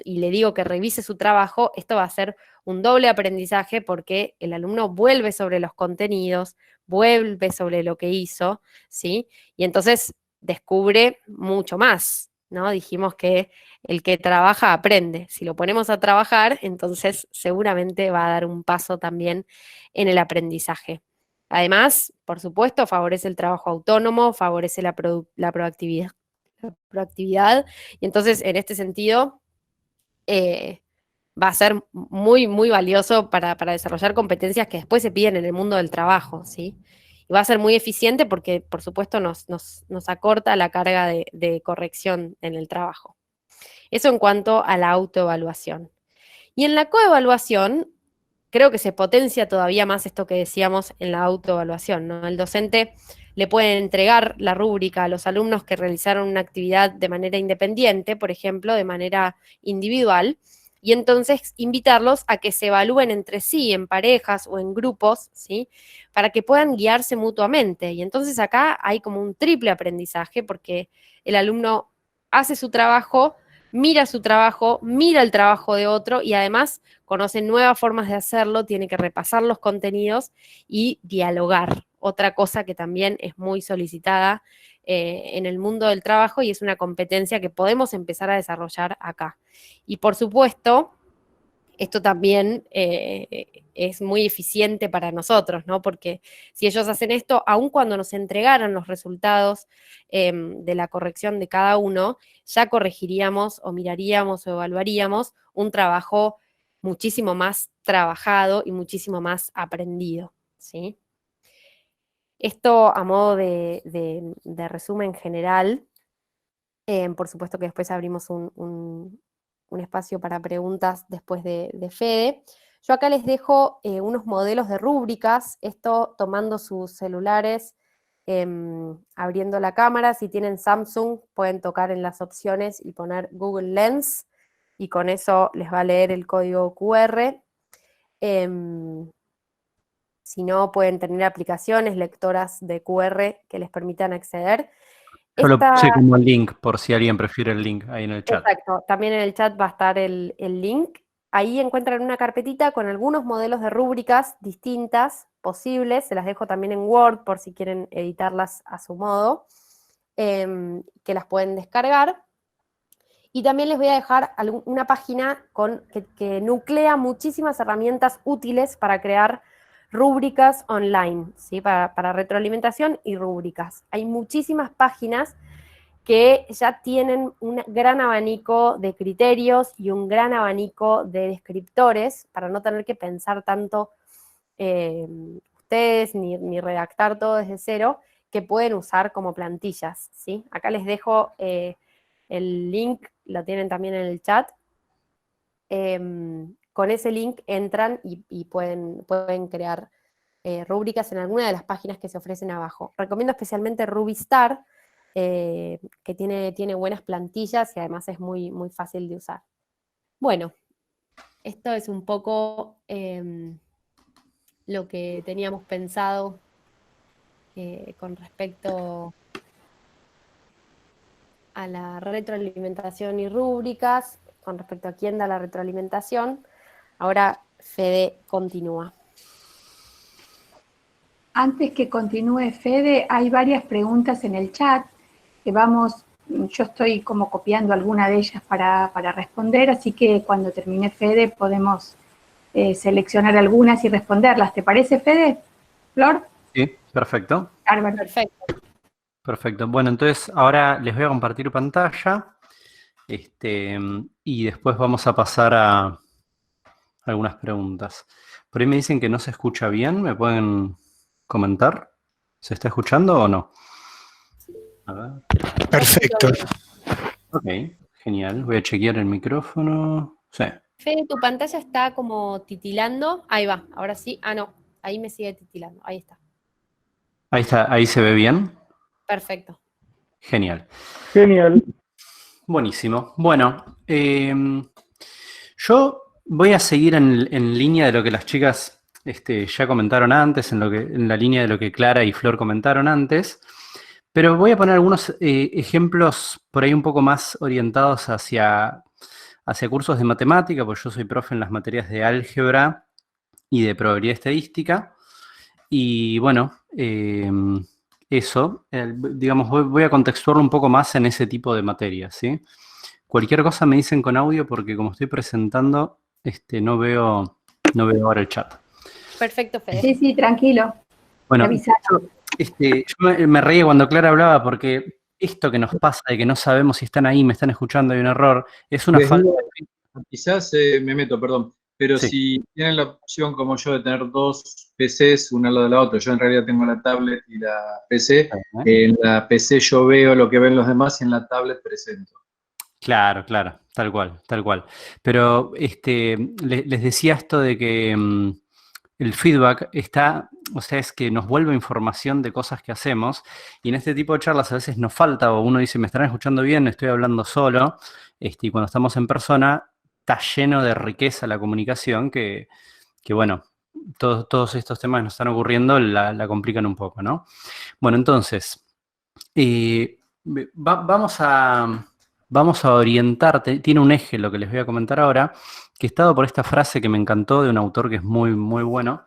y le digo que revise su trabajo, esto va a ser un doble aprendizaje porque el alumno vuelve sobre los contenidos, vuelve sobre lo que hizo, ¿sí? Y entonces descubre mucho más, ¿no? Dijimos que el que trabaja aprende. Si lo ponemos a trabajar, entonces seguramente va a dar un paso también en el aprendizaje. Además, por supuesto, favorece el trabajo autónomo, favorece la proactividad, y entonces en este sentido va a ser muy, muy valioso para desarrollar competencias que después se piden en el mundo del trabajo, ¿sí? Y va a ser muy eficiente porque, por supuesto, nos acorta la carga de corrección en el trabajo. Eso en cuanto a la autoevaluación. Y en la coevaluación, creo que se potencia todavía más esto que decíamos en la autoevaluación, ¿no? El docente le puede entregar la rúbrica a los alumnos que realizaron una actividad de manera independiente, por ejemplo, de manera individual, y entonces invitarlos a que se evalúen entre sí, en parejas o en grupos, ¿sí? Para que puedan guiarse mutuamente. Y entonces acá hay como un triple aprendizaje, porque el alumno hace su trabajo, mira el trabajo de otro, y además conoce nuevas formas de hacerlo, tiene que repasar los contenidos y dialogar. Otra cosa que también es muy solicitada en el mundo del trabajo y es una competencia que podemos empezar a desarrollar acá. Y por supuesto, esto también es muy eficiente para nosotros, ¿no? Porque si ellos hacen esto, aun cuando nos entregaran los resultados de la corrección de cada uno, ya corregiríamos o miraríamos o evaluaríamos un trabajo muchísimo más trabajado y muchísimo más aprendido, ¿sí? Esto a modo de resumen general. Por supuesto que después abrimos un espacio para preguntas después de Fede. Yo acá les dejo unos modelos de rúbricas, esto tomando sus celulares, abriendo la cámara. Si tienen Samsung, pueden tocar en las opciones y poner Google Lens, y con eso les va a leer el código QR. Si no, pueden tener aplicaciones, lectoras de QR que les permitan acceder. Yo lo puse como link, por si alguien prefiere el link ahí en el chat. Exacto, también en el chat va a estar el link. Ahí encuentran una carpetita con algunos modelos de rúbricas distintas, posibles. Se las dejo también en Word por si quieren editarlas a su modo, que las pueden descargar. Y también les voy a dejar una página que nuclea muchísimas herramientas útiles para crear rúbricas online, ¿sí? Para retroalimentación y rúbricas. Hay muchísimas páginas que ya tienen un gran abanico de criterios y un gran abanico de descriptores para no tener que pensar tanto ustedes ni redactar todo desde cero, que pueden usar como plantillas, ¿sí? Acá les dejo el link, lo tienen también en el chat. Con ese link entran y pueden crear rúbricas en alguna de las páginas que se ofrecen abajo. Recomiendo especialmente Rubistar, que tiene buenas plantillas y además es muy, muy fácil de usar. Bueno, esto es un poco lo que teníamos pensado con respecto a la retroalimentación y rúbricas, con respecto a quién da la retroalimentación. Ahora Fede continúa. Antes que continúe Fede, hay varias preguntas en el chat que yo estoy como copiando alguna de ellas para responder, así que cuando termine Fede podemos seleccionar algunas y responderlas. ¿Te parece, Fede? ¿Flor? Sí, perfecto. Bárbaro. Perfecto. Perfecto. Bueno, entonces ahora les voy a compartir pantalla y después vamos a pasar a algunas preguntas. Por ahí me dicen que no se escucha bien, ¿me pueden comentar? ¿Se está escuchando o no? A ver. Perfecto. Ok, genial. Voy a chequear el micrófono. Sí. Fede, tu pantalla está como titilando. Ahí va, ahora sí. Ah, no, ahí me sigue titilando. Ahí está. Ahí está, ahí se ve bien. Perfecto. Genial. Genial. Buenísimo. Bueno, yo voy a seguir en línea de lo que las chicas ya comentaron antes, en la línea de lo que Clara y Flor comentaron antes, pero voy a poner algunos ejemplos por ahí un poco más orientados hacia cursos de matemática, porque yo soy profe en las materias de álgebra y de probabilidad estadística, y bueno, eso, digamos, voy a contextuarlo un poco más en ese tipo de materias, ¿sí? Cualquier cosa me dicen con audio porque como estoy presentando, no veo ahora el chat. Perfecto, Fede. Sí, tranquilo. Bueno, Avisalo. yo me reía cuando Clara hablaba porque esto que nos pasa de que no sabemos si están ahí, me están escuchando, hay un error, es una falta de... Quizás me meto, perdón, pero Sí. si tienen la opción como yo de tener dos PCs, una al lado de la otra, yo en realidad tengo la tablet y la PC, en la PC yo veo lo que ven los demás y en la tablet presento. Claro, tal cual. Pero les decía esto de que el feedback está, o sea, es que nos vuelve información de cosas que hacemos, y en este tipo de charlas a veces nos falta, o uno dice, me están escuchando bien, estoy hablando solo, y cuando estamos en persona, está lleno de riqueza la comunicación que bueno, todos estos temas que nos están ocurriendo la complican un poco, ¿no? Bueno, entonces, vamos a orientarte, tiene un eje lo que les voy a comentar ahora, que está dado por esta frase que me encantó de un autor que es muy, muy bueno,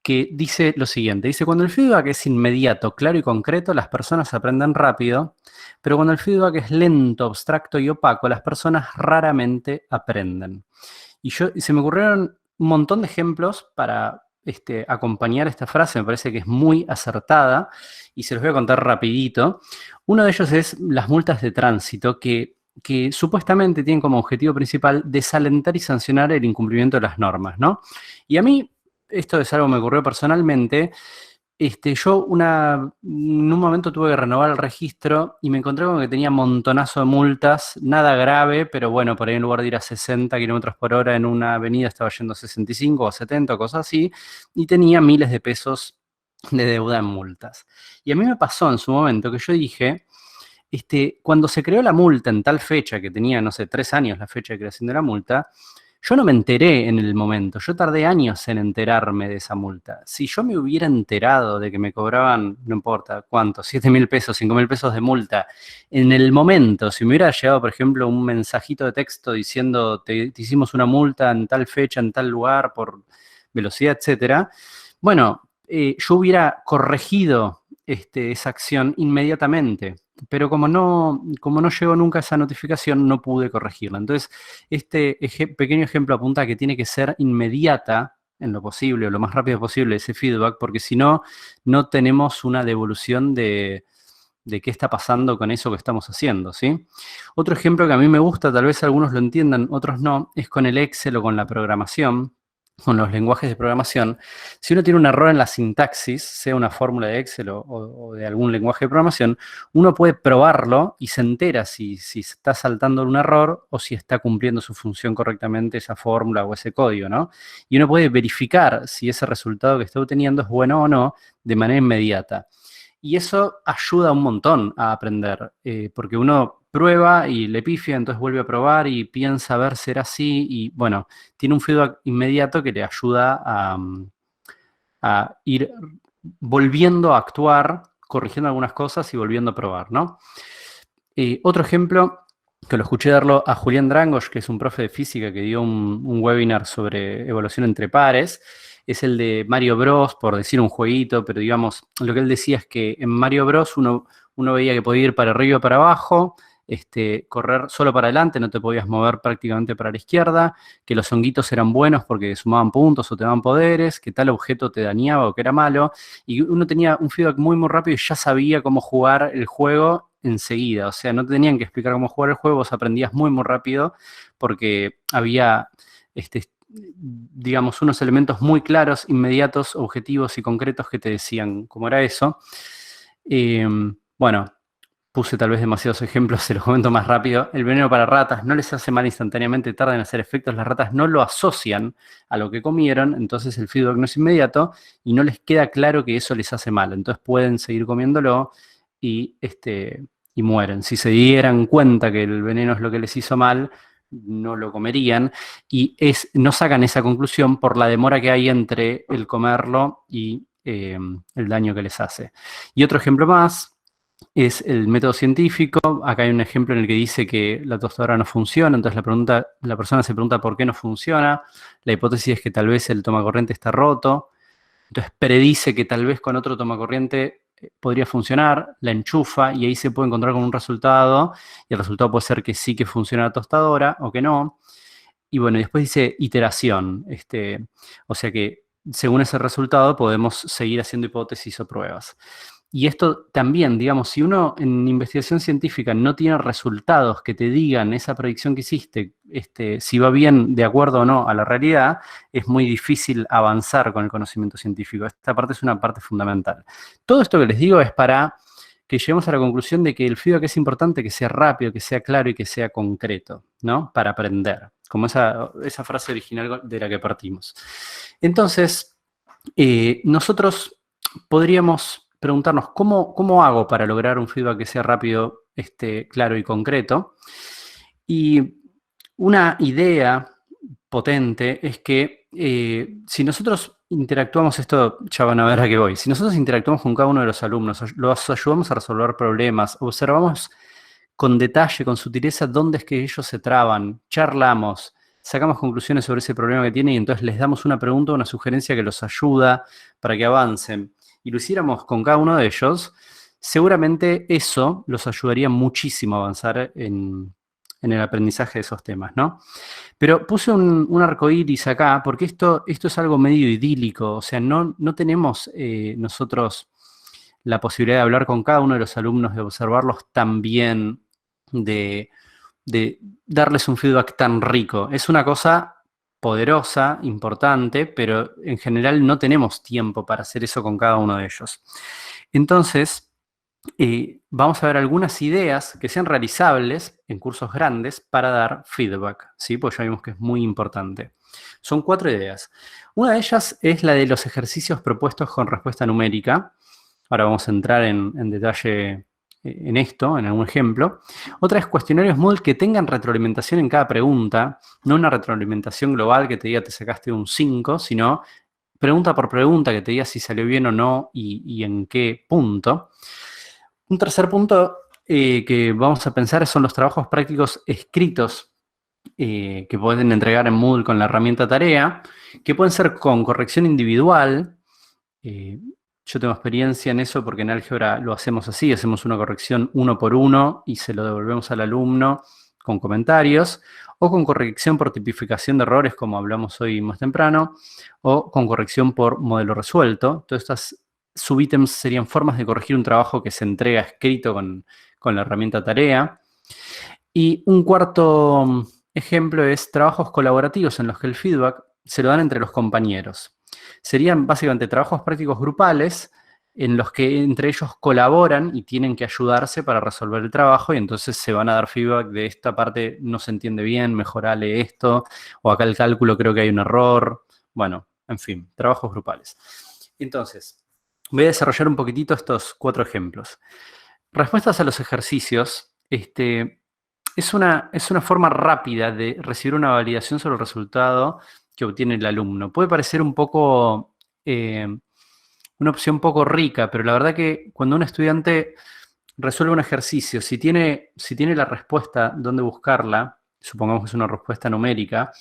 que dice lo siguiente, dice, cuando el feedback es inmediato, claro y concreto, las personas aprenden rápido, pero cuando el feedback es lento, abstracto y opaco, las personas raramente aprenden. Y se me ocurrieron un montón de ejemplos para acompañar esta frase, me parece que es muy acertada, y se los voy a contar rapidito. Uno de ellos es las multas de tránsito, que supuestamente tienen como objetivo principal desalentar y sancionar el incumplimiento de las normas, ¿no? Y a mí, esto es algo que me ocurrió personalmente. Yo en un momento tuve que renovar el registro y me encontré con que tenía montonazo de multas, nada grave, pero bueno, por ahí en lugar de ir a 60 kilómetros por hora en una avenida estaba yendo a 65 o 70 o cosas así, y tenía miles de pesos de deuda en multas. Y a mí me pasó en su momento que yo dije, cuando se creó la multa en tal fecha, que tenía, no sé, 3 años la fecha de creación de la multa, yo no me enteré en el momento, yo tardé años en enterarme de esa multa. Si yo me hubiera enterado de que me cobraban, no importa cuánto, 7.000 pesos, 5.000 pesos de multa, en el momento, si me hubiera llegado, por ejemplo, un mensajito de texto diciendo te hicimos una multa en tal fecha, en tal lugar, por velocidad, etcétera, bueno, yo hubiera corregido esa acción inmediatamente. Pero como no llegó nunca esa notificación, no pude corregirla. Entonces, este pequeño ejemplo apunta a que tiene que ser inmediata en lo posible, o lo más rápido posible, ese feedback, porque si no, no tenemos una devolución de qué está pasando con eso que estamos haciendo, ¿sí? Otro ejemplo que a mí me gusta, tal vez algunos lo entiendan, otros no, es con el Excel o con la programación, con los lenguajes de programación. Si uno tiene un error en la sintaxis, sea una fórmula de Excel o de algún lenguaje de programación, uno puede probarlo y se entera si está saltando un error o si está cumpliendo su función correctamente esa fórmula o ese código, ¿no? Y uno puede verificar si ese resultado que está obteniendo es bueno o no de manera inmediata. Y eso ayuda un montón a aprender, porque uno prueba y le pifia, entonces vuelve a probar y piensa a ver si era así, y bueno, tiene un feedback inmediato que le ayuda a ir volviendo a actuar, corrigiendo algunas cosas y volviendo a probar, ¿no? Otro ejemplo, que lo escuché darlo a Julián Drangos, que es un profe de física que dio un webinar sobre evaluación entre pares, es el de Mario Bros, por decir un jueguito, pero digamos, lo que él decía es que en Mario Bros uno veía que podía ir para arriba o para abajo, correr solo para adelante, no te podías mover prácticamente para la izquierda, que los honguitos eran buenos porque sumaban puntos o te daban poderes, que tal objeto te dañaba o que era malo, y uno tenía un feedback muy, muy rápido y ya sabía cómo jugar el juego enseguida. O sea, no te tenían que explicar cómo jugar el juego, vos aprendías muy, muy rápido porque había, digamos, unos elementos muy claros, inmediatos, objetivos y concretos que te decían cómo era eso. Bueno, puse tal vez demasiados ejemplos, se los comento más rápido. El veneno para ratas no les hace mal instantáneamente, tarda en hacer efectos, las ratas no lo asocian a lo que comieron, entonces el feedback no es inmediato y no les queda claro que eso les hace mal, entonces pueden seguir comiéndolo y mueren. Si se dieran cuenta que el veneno es lo que les hizo mal, no lo comerían, y no sacan esa conclusión por la demora que hay entre el comerlo y el daño que les hace. Y otro ejemplo más es el método científico. Acá hay un ejemplo en el que dice que la tostadora no funciona, entonces la persona se pregunta por qué no funciona. La hipótesis es que tal vez el tomacorriente está roto, entonces predice que tal vez con otro tomacorriente podría funcionar, la enchufa y ahí se puede encontrar con un resultado, y el resultado puede ser que sí que funciona la tostadora o que no. Y bueno, después dice iteración, o sea que según ese resultado podemos seguir haciendo hipótesis o pruebas. Y esto también, digamos, si uno en investigación científica no tiene resultados que te digan esa predicción que hiciste, si va bien de acuerdo o no a la realidad, es muy difícil avanzar con el conocimiento científico. Esta parte es una parte fundamental. Todo esto que les digo es para que lleguemos a la conclusión de que el feedback es importante, que sea rápido, que sea claro y que sea concreto, ¿no? Para aprender, como esa frase original de la que partimos. Entonces, nosotros podríamos preguntarnos, ¿cómo hago para lograr un feedback que sea rápido, claro y concreto? Y una idea potente es que si nosotros interactuamos, esto ya van a ver a qué voy, si nosotros interactuamos con cada uno de los alumnos, los ayudamos a resolver problemas, observamos con detalle, con sutileza, dónde es que ellos se traban, charlamos, sacamos conclusiones sobre ese problema que tienen y entonces les damos una pregunta o una sugerencia que los ayuda para que avancen, y lo hiciéramos con cada uno de ellos, seguramente eso los ayudaría muchísimo a avanzar en el aprendizaje de esos temas, ¿no? Pero puse un arcoíris acá porque esto es algo medio idílico, o sea, no tenemos nosotros la posibilidad de hablar con cada uno de los alumnos, de observarlos tan bien, de darles un feedback tan rico. Es una cosa poderosa, importante, pero en general no tenemos tiempo para hacer eso con cada uno de ellos. Entonces, vamos a ver algunas ideas que sean realizables en cursos grandes para dar feedback, ¿sí? Pues ya vimos que es muy importante. Son 4 ideas. Una de ellas es la de los ejercicios propuestos con respuesta numérica. Ahora vamos a entrar en detalle en esto, en algún ejemplo. Otra es cuestionarios Moodle que tengan retroalimentación en cada pregunta, no una retroalimentación global que te diga te sacaste un 5, sino pregunta por pregunta que te diga si salió bien o no y en qué punto. Un tercer punto que vamos a pensar son los trabajos prácticos escritos que pueden entregar en Moodle con la herramienta tarea, que pueden ser con corrección individual. Yo tengo experiencia en eso porque en álgebra lo hacemos así, hacemos una corrección 1 por 1 y se lo devolvemos al alumno con comentarios, o con corrección por tipificación de errores, como hablamos hoy más temprano, o con corrección por modelo resuelto. Todas estas subítems serían formas de corregir un trabajo que se entrega escrito con la herramienta tarea. Y un cuarto ejemplo es trabajos colaborativos en los que el feedback se lo dan entre los compañeros. Serían básicamente trabajos prácticos grupales en los que entre ellos colaboran y tienen que ayudarse para resolver el trabajo y entonces se van a dar feedback de esta parte no se entiende bien, mejorale esto, o acá el cálculo creo que hay un error. Bueno, en fin, trabajos grupales. Entonces, voy a desarrollar un poquitito estos 4 ejemplos. Respuestas a los ejercicios. Es una forma rápida de recibir una validación sobre el resultado que obtiene el alumno. Puede parecer un poco, una opción poco rica, pero la verdad que cuando un estudiante resuelve un ejercicio, si tiene la respuesta, dónde buscarla, supongamos que es una respuesta numérica,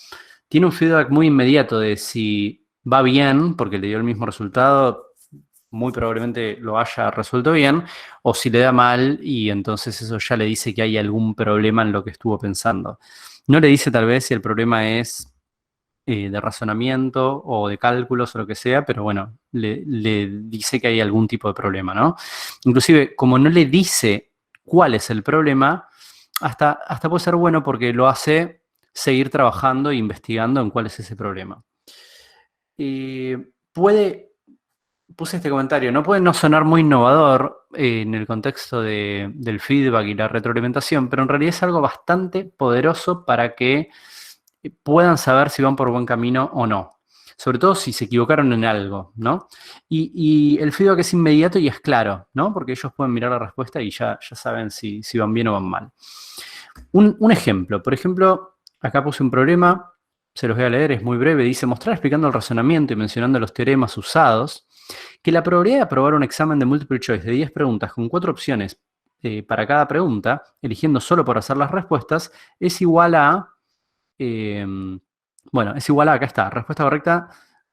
tiene un feedback muy inmediato de si va bien, porque le dio el mismo resultado, muy probablemente lo haya resuelto bien, o si le da mal y entonces eso ya le dice que hay algún problema en lo que estuvo pensando. No le dice tal vez si el problema es de razonamiento o de cálculos o lo que sea, pero bueno, le dice que hay algún tipo de problema, ¿no? Inclusive, como no le dice cuál es el problema, hasta puede ser bueno porque lo hace seguir trabajando e investigando en cuál es ese problema. Puse este comentario, no puede no sonar muy innovador en el contexto del feedback y la retroalimentación, pero en realidad es algo bastante poderoso para que puedan saber si van por buen camino o no. Sobre todo si se equivocaron en algo, ¿no? Y el feedback es inmediato y es claro, ¿no? Porque ellos pueden mirar la respuesta y ya saben si van bien o van mal. Un ejemplo, por ejemplo, acá puse un problema, se los voy a leer, es muy breve, dice, mostrar explicando el razonamiento y mencionando los teoremas usados, que la probabilidad de aprobar un examen de multiple choice de 10 preguntas con 4 opciones para cada pregunta, eligiendo solo por hacer las respuestas, es igual a, acá está, respuesta correcta,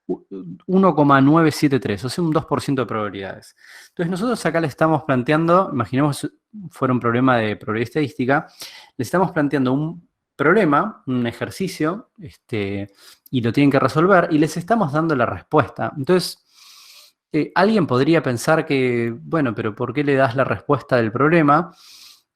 1,973, o sea, un 2% de probabilidades. Entonces, nosotros acá le estamos planteando, imaginemos fuera un problema de probabilidad estadística, le estamos planteando un problema, un ejercicio, y lo tienen que resolver, y les estamos dando la respuesta. Entonces, alguien podría pensar que, bueno, pero ¿por qué le das la respuesta del problema?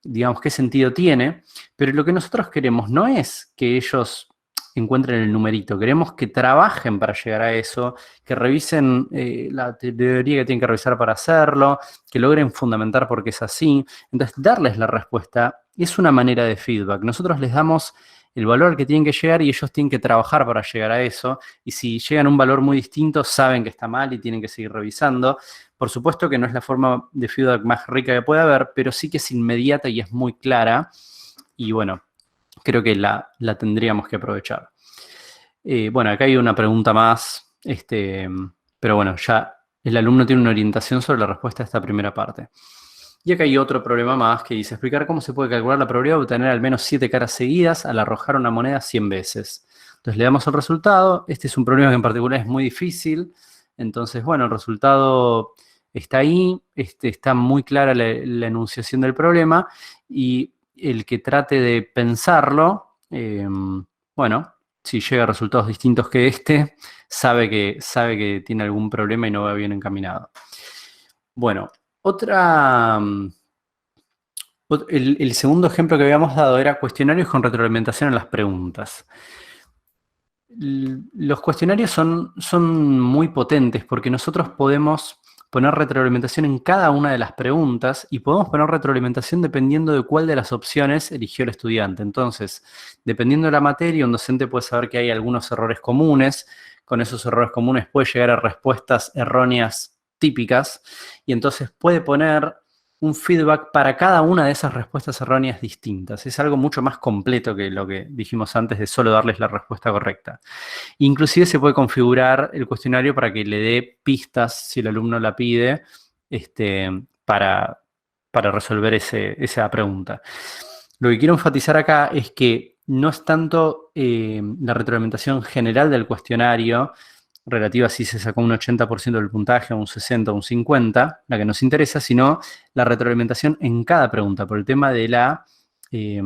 Digamos, ¿qué sentido tiene? Pero lo que nosotros queremos no es que ellos encuentren el numerito, queremos que trabajen para llegar a eso, que revisen la teoría que tienen que revisar para hacerlo, que logren fundamentar por qué es así. Entonces, darles la respuesta es una manera de feedback. Nosotros les damos el valor al que tienen que llegar y ellos tienen que trabajar para llegar a eso. Y si llegan a un valor muy distinto, saben que está mal y tienen que seguir revisando. Por supuesto que no es la forma de feedback más rica que puede haber, pero sí que es inmediata y es muy clara. Y bueno, creo que la tendríamos que aprovechar. Bueno, acá hay una pregunta más, pero bueno, ya el alumno tiene una orientación sobre la respuesta a esta primera parte. Y acá hay otro problema más que dice, explicar cómo se puede calcular la probabilidad de obtener al menos 7 caras seguidas al arrojar una moneda 100 veces. Entonces le damos el resultado. Este es un problema que en particular es muy difícil. Entonces, bueno, el resultado está ahí. Está muy clara la enunciación del problema. Y el que trate de pensarlo, bueno, si llega a resultados distintos que sabe que tiene algún problema y no va bien encaminado. Bueno, el segundo ejemplo que habíamos dado era cuestionarios con retroalimentación en las preguntas. Los cuestionarios son muy potentes porque nosotros podemos poner retroalimentación en cada una de las preguntas y podemos poner retroalimentación dependiendo de cuál de las opciones eligió el estudiante. Entonces, dependiendo de la materia, un docente puede saber que hay algunos errores comunes. Con esos errores comunes puede llegar a respuestas erróneas típicas y entonces puede poner un feedback para cada una de esas respuestas erróneas distintas. Es algo mucho más completo que lo que dijimos antes de solo darles la respuesta correcta. Inclusive se puede configurar el cuestionario para que le dé pistas, si el alumno la pide, para resolver esa pregunta. Lo que quiero enfatizar acá es que no es tanto la retroalimentación general del cuestionario, relativa si se sacó un 80% del puntaje, un 60 o un 50, la que nos interesa, sino la retroalimentación en cada pregunta, por el tema de que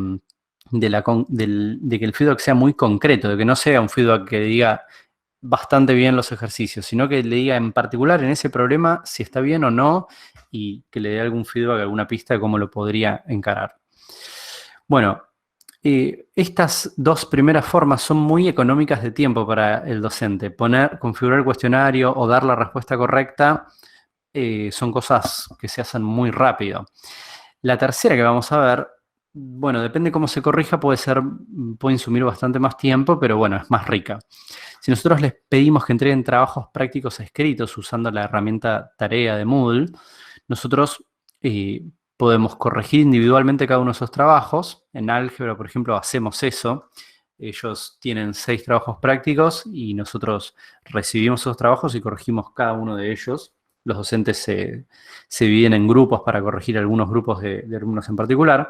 el feedback sea muy concreto, de que no sea un feedback que diga bastante bien los ejercicios, sino que le diga en particular en ese problema si está bien o no y que le dé algún feedback, alguna pista de cómo lo podría encarar. Bueno, estas dos primeras formas son muy económicas de tiempo para el docente. Configurar el cuestionario o dar la respuesta correcta son cosas que se hacen muy rápido. La tercera que vamos a ver, bueno, depende cómo se corrija, puede insumir bastante más tiempo, pero bueno, es más rica. Si nosotros les pedimos que entreguen trabajos prácticos escritos usando la herramienta Tarea de Moodle, nosotros podemos corregir individualmente cada uno de esos trabajos. En álgebra, por ejemplo, hacemos eso. Ellos tienen 6 trabajos prácticos y nosotros recibimos esos trabajos y corregimos cada uno de ellos. Los docentes se dividen en grupos para corregir algunos grupos de alumnos en particular.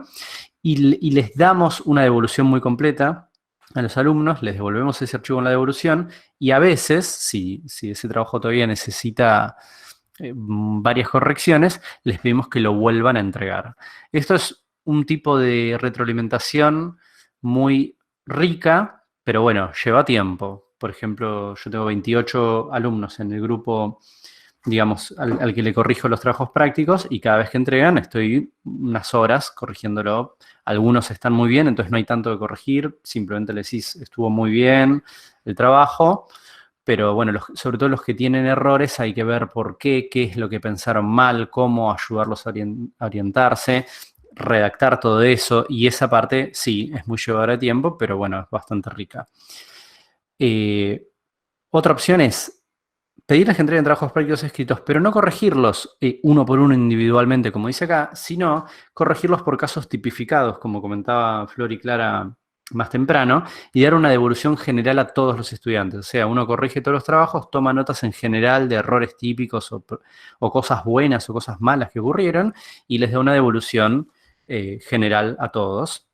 Y les damos una devolución muy completa a los alumnos, les devolvemos ese archivo en la devolución y a veces, si ese trabajo todavía necesita varias correcciones, les pedimos que lo vuelvan a entregar. Esto es un tipo de retroalimentación muy rica, pero bueno, lleva tiempo. Por ejemplo, yo tengo 28 alumnos en el grupo, digamos, al que le corrijo los trabajos prácticos y cada vez que entregan estoy unas horas corrigiéndolo. Algunos están muy bien, entonces no hay tanto que corregir, simplemente le decís, estuvo muy bien el trabajo. Pero bueno, sobre todo los que tienen errores hay que ver por qué es lo que pensaron mal, cómo ayudarlos a orientarse, redactar todo eso. Y esa parte, sí, es muy llevadora de tiempo, pero bueno, es bastante rica. Otra opción es pedirles que entreguen trabajos prácticos escritos, pero no corregirlos uno por uno individualmente, como dice acá, sino corregirlos por casos tipificados, como comentaba Flor y Clara más temprano, y dar una devolución general a todos los estudiantes. O sea, uno corrige todos los trabajos, toma notas en general de errores típicos o cosas buenas o cosas malas que ocurrieron y les da una devolución general a todos.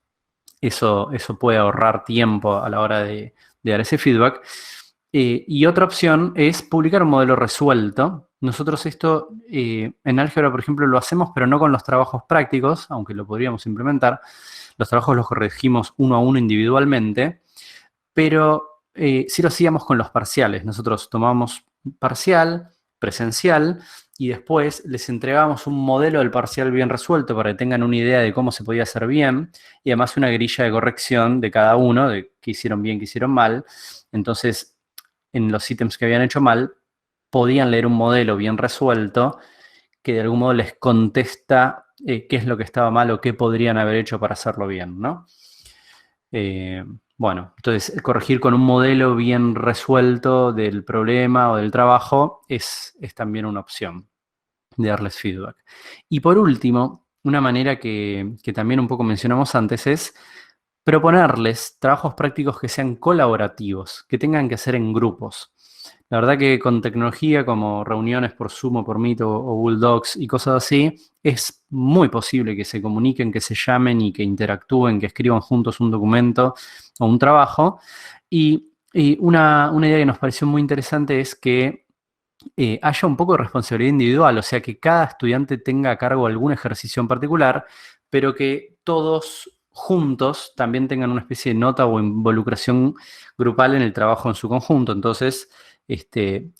Eso puede ahorrar tiempo a la hora de dar ese feedback. Y otra opción es publicar un modelo resuelto. Nosotros esto en álgebra, por ejemplo, lo hacemos, pero no con los trabajos prácticos, aunque lo podríamos implementar. Los trabajos los corregimos uno a uno individualmente, pero sí lo hacíamos con los parciales. Nosotros tomamos parcial, presencial, y después les entregamos un modelo del parcial bien resuelto para que tengan una idea de cómo se podía hacer bien, y además una grilla de corrección de cada uno, de qué hicieron bien, qué hicieron mal. Entonces, en los ítems que habían hecho mal, podían leer un modelo bien resuelto que de algún modo les contesta qué es lo que estaba mal o qué podrían haber hecho para hacerlo bien, ¿no? Bueno, entonces corregir con un modelo bien resuelto del problema o del trabajo es también una opción de darles feedback. Y por último, una manera que también un poco mencionamos antes es proponerles trabajos prácticos que sean colaborativos, que tengan que hacer en grupos. La verdad que con tecnología como reuniones por Zoom o por Meet o Google Docs y cosas así, es muy posible que se comuniquen, que se llamen y que interactúen, que escriban juntos un documento o un trabajo. Y una idea que nos pareció muy interesante es que haya un poco de responsabilidad individual, o sea, que cada estudiante tenga a cargo algún ejercicio en particular, pero que todos juntos también tengan una especie de nota o involucración grupal en el trabajo en su conjunto. Entonces,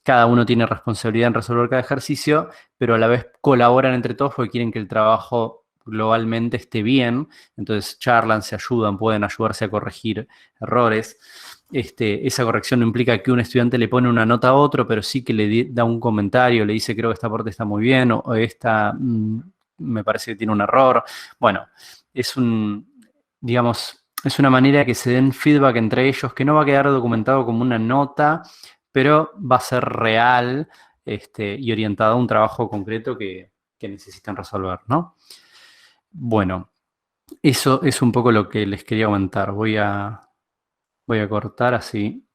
cada uno tiene responsabilidad en resolver cada ejercicio, pero a la vez colaboran entre todos porque quieren que el trabajo globalmente esté bien. Entonces, charlan, se ayudan, pueden ayudarse a corregir errores. Esa corrección no implica que un estudiante le pone una nota a otro, pero sí que le da un comentario, le dice creo que esta parte está muy bien o esta me parece que tiene un error. Bueno, digamos, es una manera que se den feedback entre ellos que no va a quedar documentado como una nota, pero va a ser real y orientado a un trabajo concreto que necesitan resolver, ¿no? Bueno, eso es un poco lo que les quería comentar. Voy a cortar así.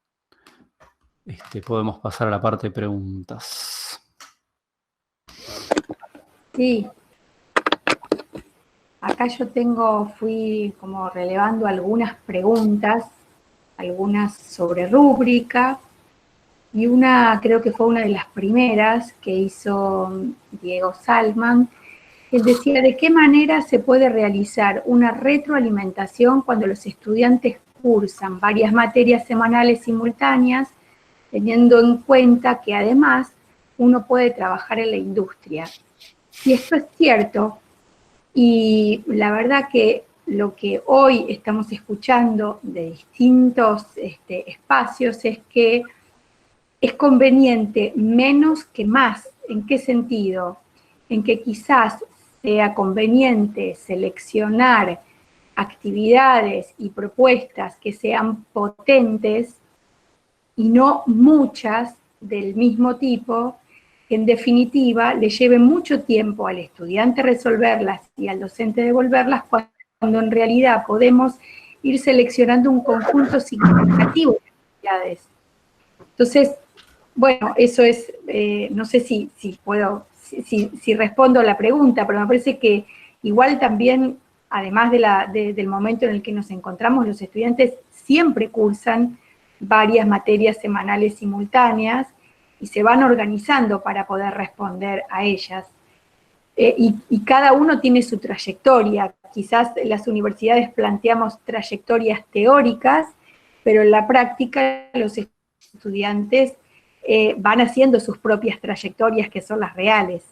Podemos pasar a la parte de preguntas. Sí. Acá yo fui como relevando algunas preguntas, algunas sobre rúbrica, y una creo que fue una de las primeras que hizo Diego Salman. Él decía, ¿de qué manera se puede realizar una retroalimentación cuando los estudiantes cursan varias materias semanales simultáneas, teniendo en cuenta que además uno puede trabajar en la industria? Y esto es cierto, y la verdad que lo que hoy estamos escuchando de distintos espacios es que es conveniente menos que más. ¿En qué sentido? En que quizás sea conveniente seleccionar actividades y propuestas que sean potentes y no muchas del mismo tipo, que en definitiva le lleve mucho tiempo al estudiante resolverlas y al docente devolverlas, cuando en realidad podemos ir seleccionando un conjunto significativo de actividades. Entonces, bueno, eso es, no sé si respondo a la pregunta, pero me parece que igual también, además del momento en el que nos encontramos, los estudiantes siempre cursan varias materias semanales simultáneas y se van organizando para poder responder a ellas. Y cada uno tiene su trayectoria. Quizás en las universidades planteamos trayectorias teóricas, pero en la práctica los estudiantes van haciendo sus propias trayectorias, que son las reales.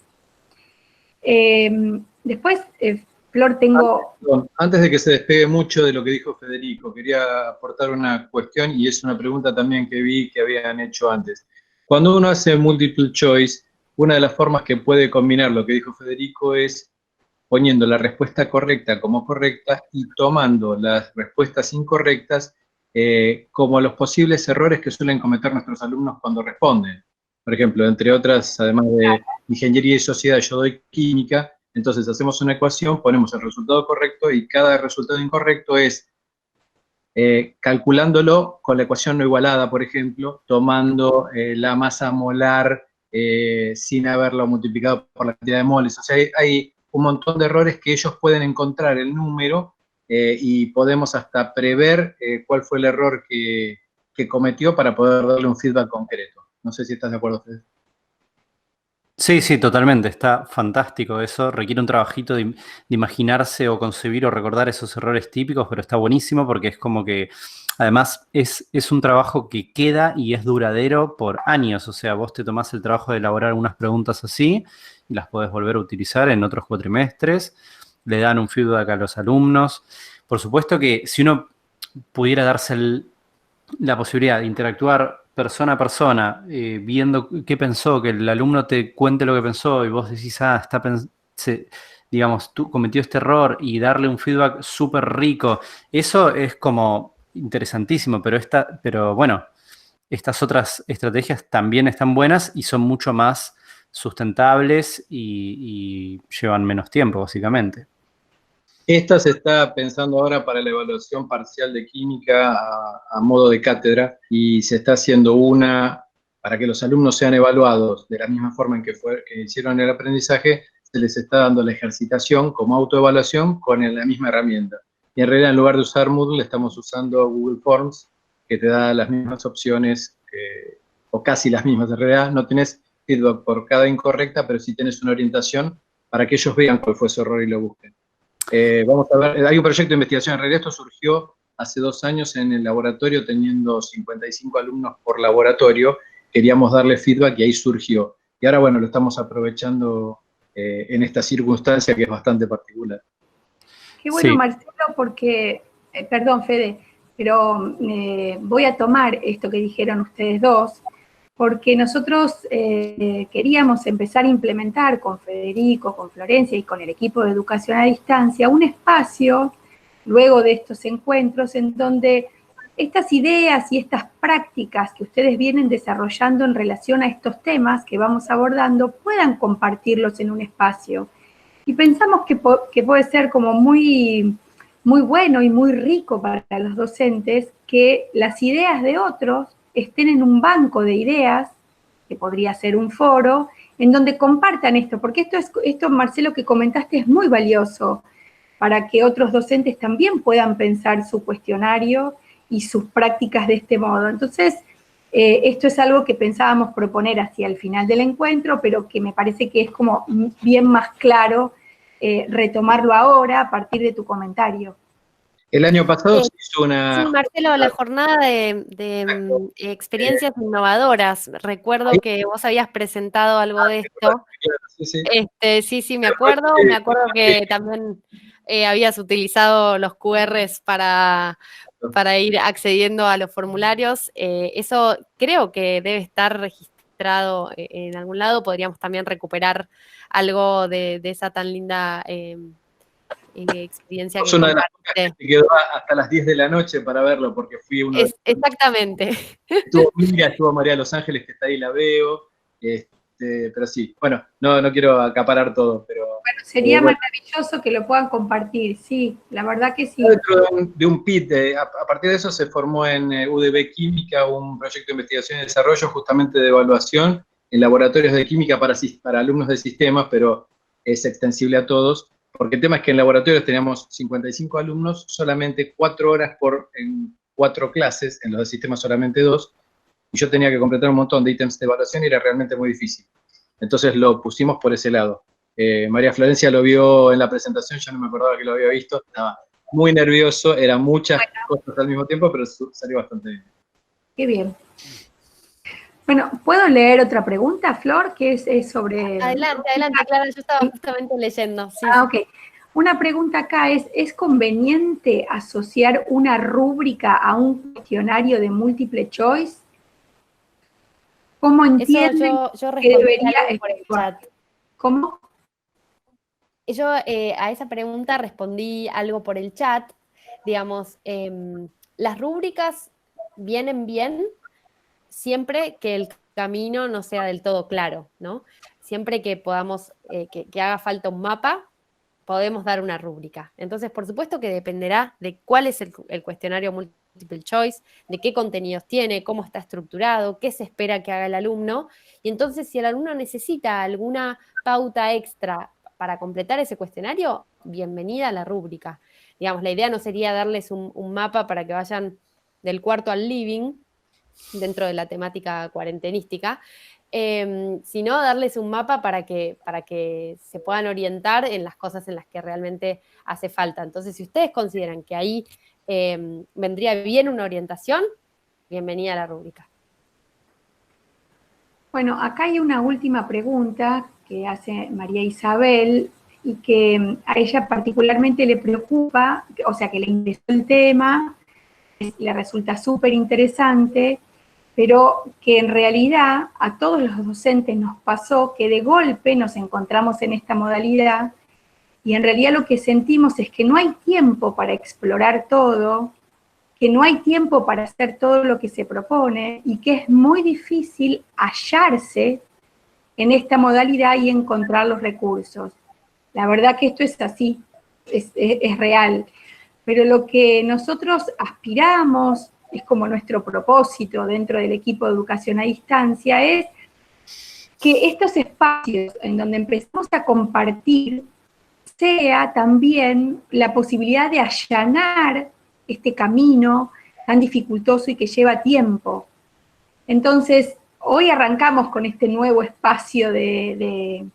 Después, Flor, tengo... Antes de que se despegue mucho de lo que dijo Federico, quería aportar una cuestión, y es una pregunta también que vi que habían hecho antes. Cuando uno hace multiple choice, una de las formas que puede combinar lo que dijo Federico es poniendo la respuesta correcta como correcta y tomando las respuestas incorrectas como los posibles errores que suelen cometer nuestros alumnos cuando responden. Por ejemplo, entre otras, además de ingeniería y sociedad, yo doy química. Entonces hacemos una ecuación, ponemos el resultado correcto y cada resultado incorrecto es calculándolo con la ecuación no igualada, por ejemplo, tomando la masa molar sin haberlo multiplicado por la cantidad de moles. O sea, hay un montón de errores que ellos pueden encontrar el número y podemos hasta prever cuál fue el error que cometió para poder darle un feedback concreto. No sé si estás de acuerdo, Fede. Sí, sí, totalmente. Está fantástico eso. Requiere un trabajito de imaginarse o concebir o recordar esos errores típicos, pero está buenísimo porque es como que, además, es un trabajo que queda y es duradero por años. O sea, vos te tomás el trabajo de elaborar unas preguntas así y las podés volver a utilizar en otros cuatrimestres. Le dan un feedback a los alumnos. Por supuesto que si uno pudiera darse la posibilidad de interactuar persona a persona, viendo qué pensó, que el alumno te cuente lo que pensó y vos decís, digamos, tú cometió este error y darle un feedback súper rico, eso es como interesantísimo, pero bueno, estas otras estrategias también están buenas y son mucho más sustentables y llevan menos tiempo, básicamente. Esta se está pensando ahora para la evaluación parcial de química a modo de cátedra y se está haciendo una para que los alumnos sean evaluados de la misma forma en que hicieron el aprendizaje, se les está dando la ejercitación como autoevaluación con la misma herramienta. Y en realidad en lugar de usar Moodle estamos usando Google Forms, que te da las mismas opciones, o casi las mismas en realidad. No tenés feedback por cada incorrecta, pero sí tenés una orientación para que ellos vean cuál fue su error y lo busquen. Vamos a ver, hay un proyecto de investigación, en realidad esto surgió hace 2 años en el laboratorio, teniendo 55 alumnos por laboratorio, queríamos darle feedback y ahí surgió. Y ahora, bueno, lo estamos aprovechando en esta circunstancia que es bastante particular. Qué bueno, Sí. Marcelo, porque, perdón, Fede, pero voy a tomar esto que dijeron ustedes dos, porque nosotros queríamos empezar a implementar con Federico, con Florencia y con el equipo de educación a distancia un espacio, luego de estos encuentros, en donde estas ideas y estas prácticas que ustedes vienen desarrollando en relación a estos temas que vamos abordando puedan compartirlos en un espacio. Y pensamos que puede ser como muy, muy bueno y muy rico para los docentes que las ideas de otros estén en un banco de ideas, que podría ser un foro, en donde compartan esto, porque esto, Marcelo, que comentaste es muy valioso para que otros docentes también puedan pensar su cuestionario y sus prácticas de este modo. Entonces, esto es algo que pensábamos proponer hacia el final del encuentro, pero que me parece que es como bien más claro retomarlo ahora a partir de tu comentario. El año pasado se hizo una... Sí, Marcelo, la jornada de experiencias innovadoras. Recuerdo que vos habías presentado algo de esto. Sí, me acuerdo que también habías utilizado los QRs para ir accediendo a los formularios. Eso creo que debe estar registrado en algún lado. Podríamos también recuperar algo de esa tan linda experiencia que una de las pocas compartiste. que quedó hasta las 10 de la noche para verlo, porque fui uno de... Exactamente. Estuvo Mira, estuvo María Los Ángeles, que está ahí, la veo. Pero sí, bueno, no quiero acaparar todo, pero... Bueno, sería maravilloso que lo puedan compartir, sí, la verdad que sí. Dentro de un PIT, a partir de eso se formó en UDB Química un proyecto de investigación y desarrollo justamente de evaluación en laboratorios de química para alumnos de sistemas, pero es extensible a todos, porque el tema es que en laboratorios teníamos 55 alumnos, solamente 4 horas en 4 clases, en los de sistemas solamente 2, y yo tenía que completar un montón de ítems de evaluación y era realmente muy difícil. Entonces lo pusimos por ese lado. María Florencia lo vio en la presentación, yo no me acordaba que lo había visto, estaba muy nervioso, eran muchas cosas al mismo tiempo, pero salió bastante bien. Qué bien. Bueno, ¿puedo leer otra pregunta, Flor? Que es sobre... Adelante, Clara, yo estaba justamente leyendo. Sí. Ok. Una pregunta acá ¿es conveniente asociar una rúbrica a un cuestionario de múltiple choice? ¿Cómo entienden yo que debería por el chat? ¿Cómo? Yo a esa pregunta respondí algo por el chat. Digamos, las rúbricas vienen bien siempre que el camino no sea del todo claro, ¿no? Siempre que podamos, que haga falta un mapa, podemos dar una rúbrica. Entonces, por supuesto que dependerá de cuál es el cuestionario multiple choice, de qué contenidos tiene, cómo está estructurado, qué se espera que haga el alumno. Y entonces, si el alumno necesita alguna pauta extra para completar ese cuestionario, bienvenida a la rúbrica. Digamos, la idea no sería darles un mapa para que vayan del cuarto al living, dentro de la temática cuarentenística, sino darles un mapa para que se puedan orientar en las cosas en las que realmente hace falta. Entonces, si ustedes consideran que ahí vendría bien una orientación, bienvenida a la rúbrica. Bueno, acá hay una última pregunta que hace María Isabel y que a ella particularmente le preocupa, o sea, que le interesó el tema, le resulta súper interesante, pero que en realidad a todos los docentes nos pasó que de golpe nos encontramos en esta modalidad y en realidad lo que sentimos es que no hay tiempo para explorar todo, que no hay tiempo para hacer todo lo que se propone y que es muy difícil hallarse en esta modalidad y encontrar los recursos. La verdad que esto es así, es real. Pero lo que nosotros aspiramos, es como nuestro propósito dentro del equipo de educación a distancia, es que estos espacios en donde empezamos a compartir sea también la posibilidad de allanar este camino tan dificultoso y que lleva tiempo. Entonces, hoy arrancamos con este nuevo espacio de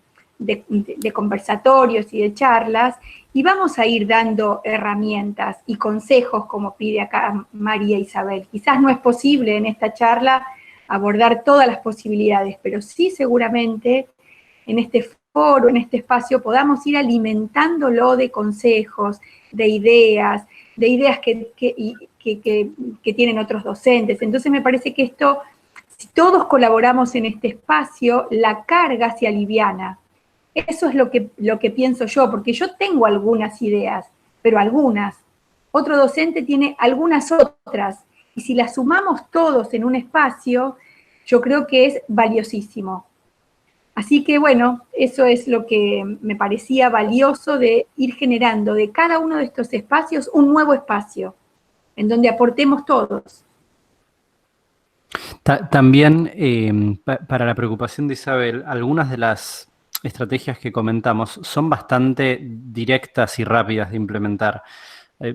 conversatorios y de charlas, y vamos a ir dando herramientas y consejos, como pide acá María Isabel. Quizás no es posible en esta charla abordar todas las posibilidades, pero sí seguramente en este foro, en este espacio, podamos ir alimentándolo de consejos, de ideas que tienen otros docentes. Entonces me parece que esto, si todos colaboramos en este espacio, la carga se aliviana. Eso es lo que pienso yo, porque yo tengo algunas ideas, pero algunas. Otro docente tiene algunas otras, y si las sumamos todos en un espacio, yo creo que es valiosísimo. Así que bueno, eso es lo que me parecía valioso de ir generando de cada uno de estos espacios un nuevo espacio, en donde aportemos todos. También, para la preocupación de Isabel, algunas de las estrategias que comentamos son bastante directas y rápidas de implementar.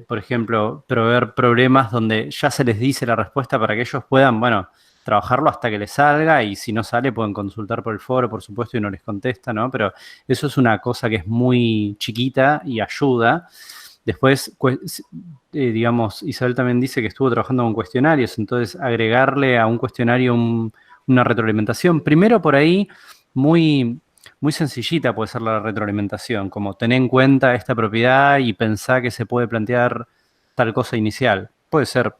Por ejemplo, proveer problemas donde ya se les dice la respuesta para que ellos puedan, bueno, trabajarlo hasta que les salga, y si no sale pueden consultar por el foro, por supuesto, y no les contesta, ¿no? Pero eso es una cosa que es muy chiquita y ayuda. Después, digamos, Isabel también dice que estuvo trabajando con cuestionarios, entonces agregarle a un cuestionario una retroalimentación. Primero por ahí, muy sencillita puede ser la retroalimentación, como tener en cuenta esta propiedad y pensar que se puede plantear tal cosa inicial. Puede ser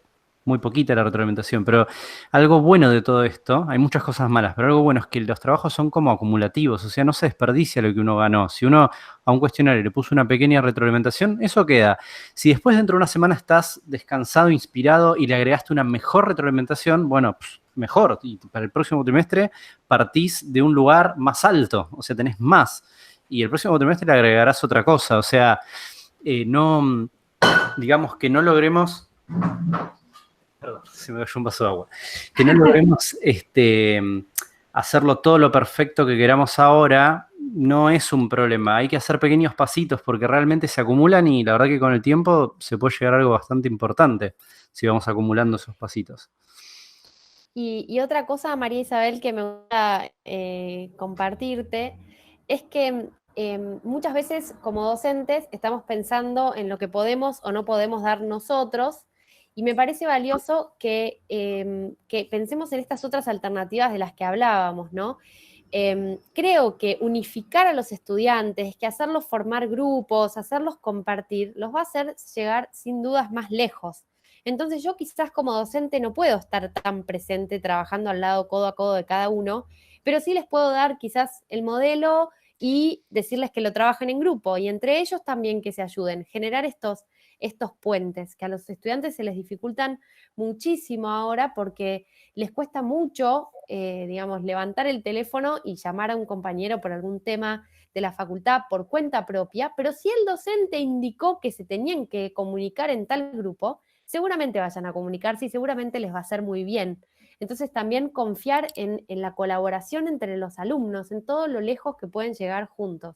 muy poquita la retroalimentación, pero algo bueno de todo esto, hay muchas cosas malas, pero algo bueno es que los trabajos son como acumulativos, o sea, no se desperdicia lo que uno ganó. Si uno a un cuestionario le puso una pequeña retroalimentación, eso queda. Si después dentro de una semana estás descansado, inspirado y le agregaste una mejor retroalimentación, bueno, mejor, y para el próximo trimestre partís de un lugar más alto, o sea, tenés más, y el próximo trimestre le agregarás otra cosa, o sea, no, digamos que no logremos... Perdón, se me cayó un vaso de agua. Que no logremos hacerlo todo lo perfecto que queramos ahora, no es un problema. Hay que hacer pequeños pasitos porque realmente se acumulan, y la verdad que con el tiempo se puede llegar a algo bastante importante si vamos acumulando esos pasitos. Y otra cosa, María Isabel, que me gusta compartirte, es que muchas veces como docentes estamos pensando en lo que podemos o no podemos dar nosotros, y me parece valioso que pensemos en estas otras alternativas de las que hablábamos, ¿no? Creo que unificar a los estudiantes, que hacerlos formar grupos, hacerlos compartir, los va a hacer llegar sin dudas más lejos. Entonces yo quizás como docente no puedo estar tan presente trabajando al lado, codo a codo de cada uno, pero sí les puedo dar quizás el modelo y decirles que lo trabajen en grupo, y entre ellos también que se ayuden, generar estos puentes que a los estudiantes se les dificultan muchísimo ahora porque les cuesta mucho, digamos, levantar el teléfono y llamar a un compañero por algún tema de la facultad por cuenta propia, pero si el docente indicó que se tenían que comunicar en tal grupo, seguramente vayan a comunicarse y seguramente les va a hacer muy bien. Entonces también confiar en la colaboración entre los alumnos, en todo lo lejos que pueden llegar juntos.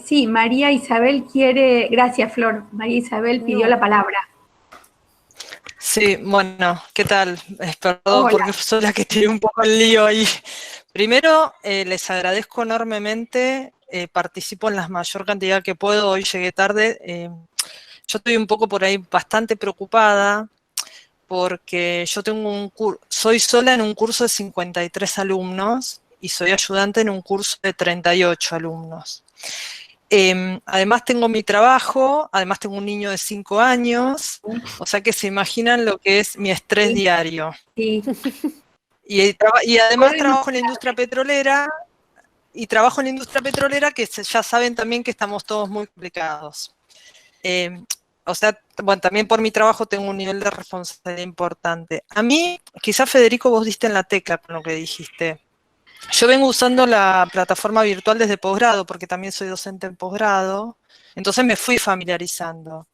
Sí, María Isabel quiere... Gracias, Flor. María Isabel pidió la palabra. Sí, bueno, ¿qué tal? Perdón, Hola. porque soy la que tiene un poco el lío ahí. Primero, les agradezco enormemente, participo en la mayor cantidad que puedo, hoy llegué tarde. Yo estoy un poco por ahí bastante preocupada porque yo tengo soy sola en un curso de 53 alumnos y soy ayudante en un curso de 38 alumnos. Además tengo mi trabajo, además tengo un niño de 5 años, o sea que se imaginan lo que es mi estrés diario. Sí. Y además trabajo en la industria petrolera, que ya saben también que estamos todos muy complicados. o sea, bueno, también por mi trabajo tengo un nivel de responsabilidad importante. A mí, quizás Federico, vos diste en la tecla con lo que dijiste. Yo vengo usando la plataforma virtual desde posgrado, porque también soy docente en posgrado, entonces me fui familiarizando.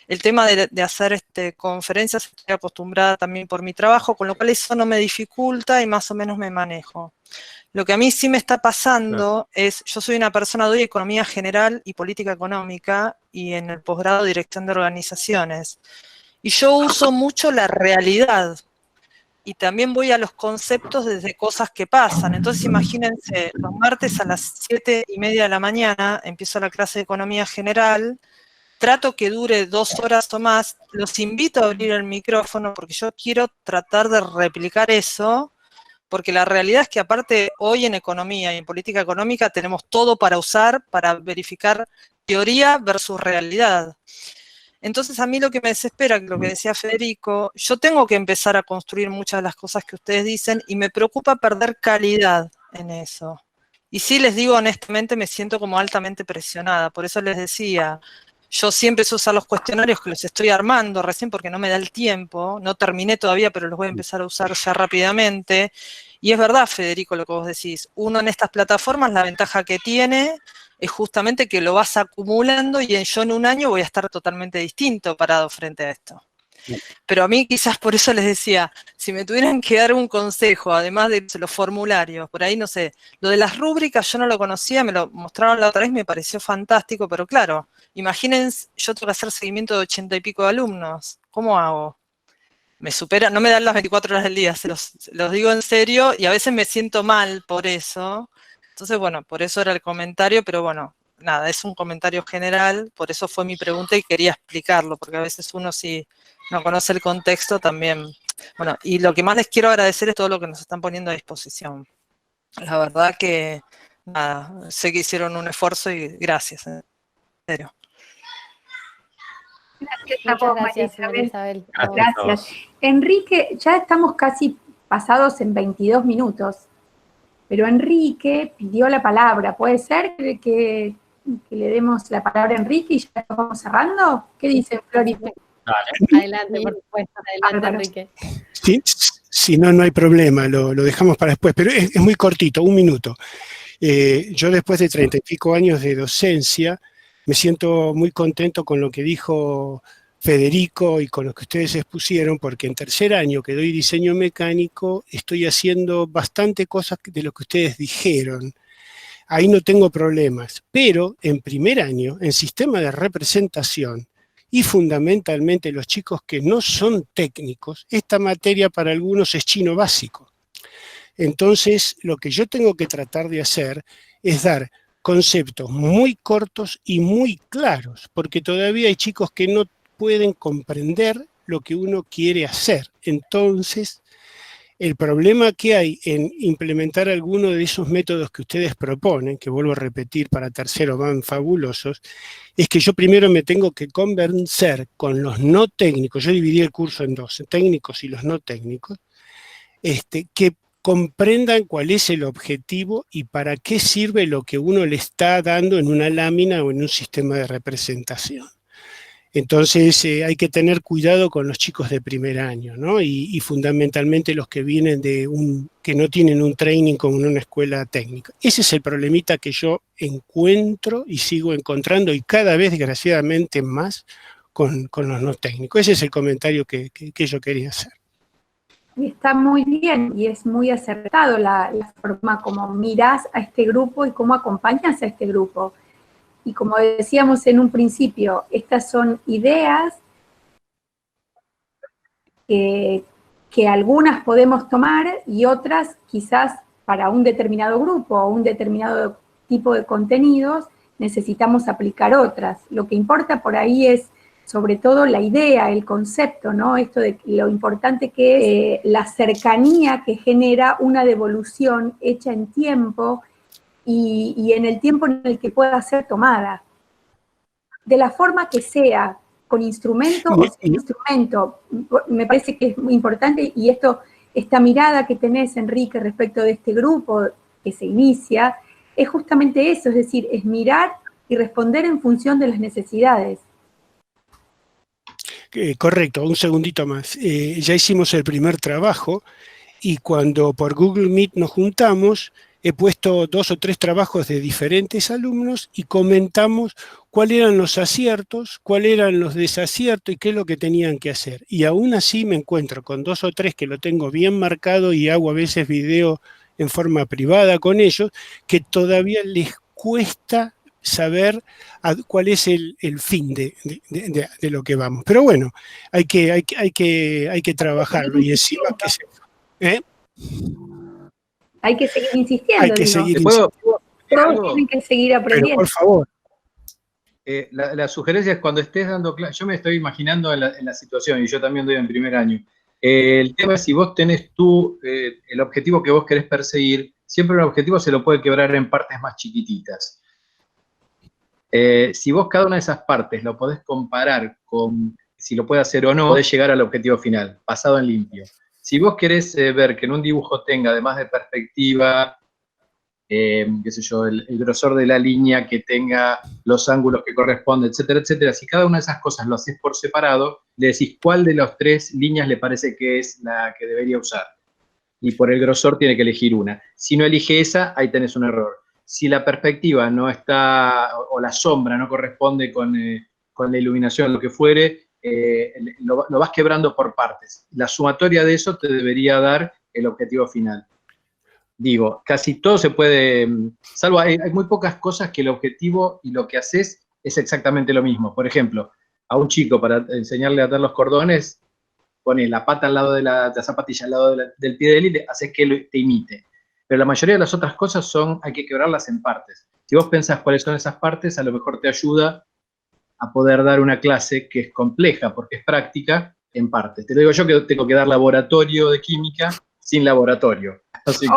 El tema de hacer conferencias, estoy acostumbrada también por mi trabajo, con lo cual eso no me dificulta y más o menos me manejo. Lo que a mí sí me está pasando es, yo soy una persona, doy economía general y política económica, y en el posgrado dirección de organizaciones. Y yo uso mucho la realidad, y también voy a los conceptos desde cosas que pasan. Entonces imagínense, los martes a las 7:30 de la mañana empiezo la clase de economía general, trato que dure 2 horas o más, los invito a abrir el micrófono porque yo quiero tratar de replicar eso, porque la realidad es que aparte hoy en economía y en política económica tenemos todo para usar, para verificar teoría versus realidad. Entonces a mí lo que me desespera, lo que decía Federico, yo tengo que empezar a construir muchas de las cosas que ustedes dicen y me preocupa perder calidad en eso. Y sí les digo honestamente, me siento como altamente presionada, por eso les decía, yo siempre sé usar los cuestionarios que los estoy armando recién porque no me da el tiempo, no terminé todavía, pero los voy a empezar a usar ya rápidamente. Y es verdad, Federico, lo que vos decís, uno en estas plataformas, la ventaja que tiene es justamente que lo vas acumulando y yo en un año voy a estar totalmente distinto parado frente a esto. Pero a mí quizás por eso les decía, si me tuvieran que dar un consejo, además de los formularios, por ahí no sé, lo de las rúbricas yo no lo conocía, me lo mostraron la otra vez, me pareció fantástico, pero claro, imagínense, yo tengo que hacer seguimiento de 80 y pico de alumnos, ¿cómo hago? Me supera, no me dan las 24 horas del día, se los digo en serio, y a veces me siento mal por eso. Entonces, bueno, por eso era el comentario, pero bueno, nada, es un comentario general, por eso fue mi pregunta y quería explicarlo, porque a veces uno si no conoce el contexto también. Bueno, y lo que más les quiero agradecer es todo lo que nos están poniendo a disposición. La verdad que, nada, sé que hicieron un esfuerzo y gracias, en serio. Gracias a Muchas vos, María gracias, María Isabel. Gracias. Enrique, ya estamos casi pasados en 22 minutos, pero Enrique pidió la palabra. ¿Puede ser que le demos la palabra a Enrique y ya vamos cerrando? ¿Qué dicen, Flori? Adelante, por supuesto, adelante, Enrique. Sí, si no, no hay problema, lo dejamos para después, pero es muy cortito, 1 minuto. Yo después de 30 y pico años de docencia, me siento muy contento con lo que dijo Federico y con lo que ustedes expusieron, porque en tercer año que doy diseño mecánico, estoy haciendo bastante cosas de lo que ustedes dijeron. Ahí no tengo problemas, pero en primer año, en sistema de representación, y fundamentalmente los chicos que no son técnicos, esta materia para algunos es chino básico. Entonces, lo que yo tengo que tratar de hacer es dar conceptos muy cortos y muy claros, porque todavía hay chicos que no pueden comprender lo que uno quiere hacer. Entonces, el problema que hay en implementar alguno de esos métodos que ustedes proponen, que vuelvo a repetir, para tercero van fabulosos, es que yo primero me tengo que convencer con los no técnicos, yo dividí el curso en 2, técnicos y los no técnicos, que comprendan cuál es el objetivo y para qué sirve lo que uno le está dando en una lámina o en un sistema de representación. Entonces hay que tener cuidado con los chicos de primer año, ¿no? Y fundamentalmente los que vienen que no tienen un training como en una escuela técnica. Ese es el problemita que yo encuentro y sigo encontrando y cada vez desgraciadamente más con los no técnicos. Ese es el comentario que yo quería hacer. Está muy bien y es muy acertado la forma como mirás a este grupo y cómo acompañas a este grupo. Y como decíamos en un principio, estas son ideas que algunas podemos tomar y otras quizás para un determinado grupo o un determinado tipo de contenidos necesitamos aplicar otras. Lo que importa por ahí es sobre todo la idea, el concepto, ¿no? Esto de lo importante que es la cercanía que genera una devolución hecha en tiempo y en el tiempo en el que pueda ser tomada. De la forma que sea, con instrumento o sin instrumento, me parece que es muy importante y esta mirada que tenés, Enrique, respecto de este grupo que se inicia, es justamente eso, es decir, es mirar y responder en función de las necesidades. Correcto, un segundito más. Ya hicimos el primer trabajo y cuando por Google Meet nos juntamos, he puesto 2 o 3 trabajos de diferentes alumnos y comentamos cuáles eran los aciertos, cuáles eran los desaciertos y qué es lo que tenían que hacer. Y aún así me encuentro con 2 o 3 que lo tengo bien marcado y hago a veces video en forma privada con ellos, que todavía les cuesta saber cuál es el fin de lo que vamos. Pero bueno, hay que trabajarlo y encima que se... Hay que seguir insistiendo, Hay que digo. seguir ¿Puedo Todos algo? tienen que seguir Pero aprendiendo. por favor, La sugerencia es cuando estés dando clases, yo me estoy imaginando en la situación, y yo también doy en primer año. El tema es si vos tenés el objetivo que vos querés perseguir, siempre un objetivo se lo puede quebrar en partes más chiquititas. Si vos cada una de esas partes lo podés comparar con si lo puede hacer o no, podés llegar al objetivo final, pasado en limpio. Si vos querés ver que en un dibujo tenga, además de perspectiva, qué sé yo, el grosor de la línea, que tenga los ángulos que corresponden, etcétera, etcétera. Si cada una de esas cosas lo haces por separado, le decís cuál de las 3 líneas le parece que es la que debería usar. Y por el grosor tiene que elegir una. Si no elige esa, ahí tenés un error. Si la perspectiva no está, o la sombra no corresponde con la iluminación, lo que fuere, lo vas quebrando por partes. La sumatoria de eso te debería dar el objetivo final. Digo, casi todo se puede, salvo hay muy pocas cosas que el objetivo y lo que haces es exactamente lo mismo. Por ejemplo, a un chico para enseñarle a atar los cordones, pones la pata al lado de la zapatilla, al lado del pie de él y le haces que te imite. Pero la mayoría de las otras cosas hay que quebrarlas en partes. Si vos pensás cuáles son esas partes, a lo mejor te ayuda a poder dar una clase que es compleja, porque es práctica, en partes. Te lo digo yo que tengo que dar laboratorio de química sin laboratorio. Así que...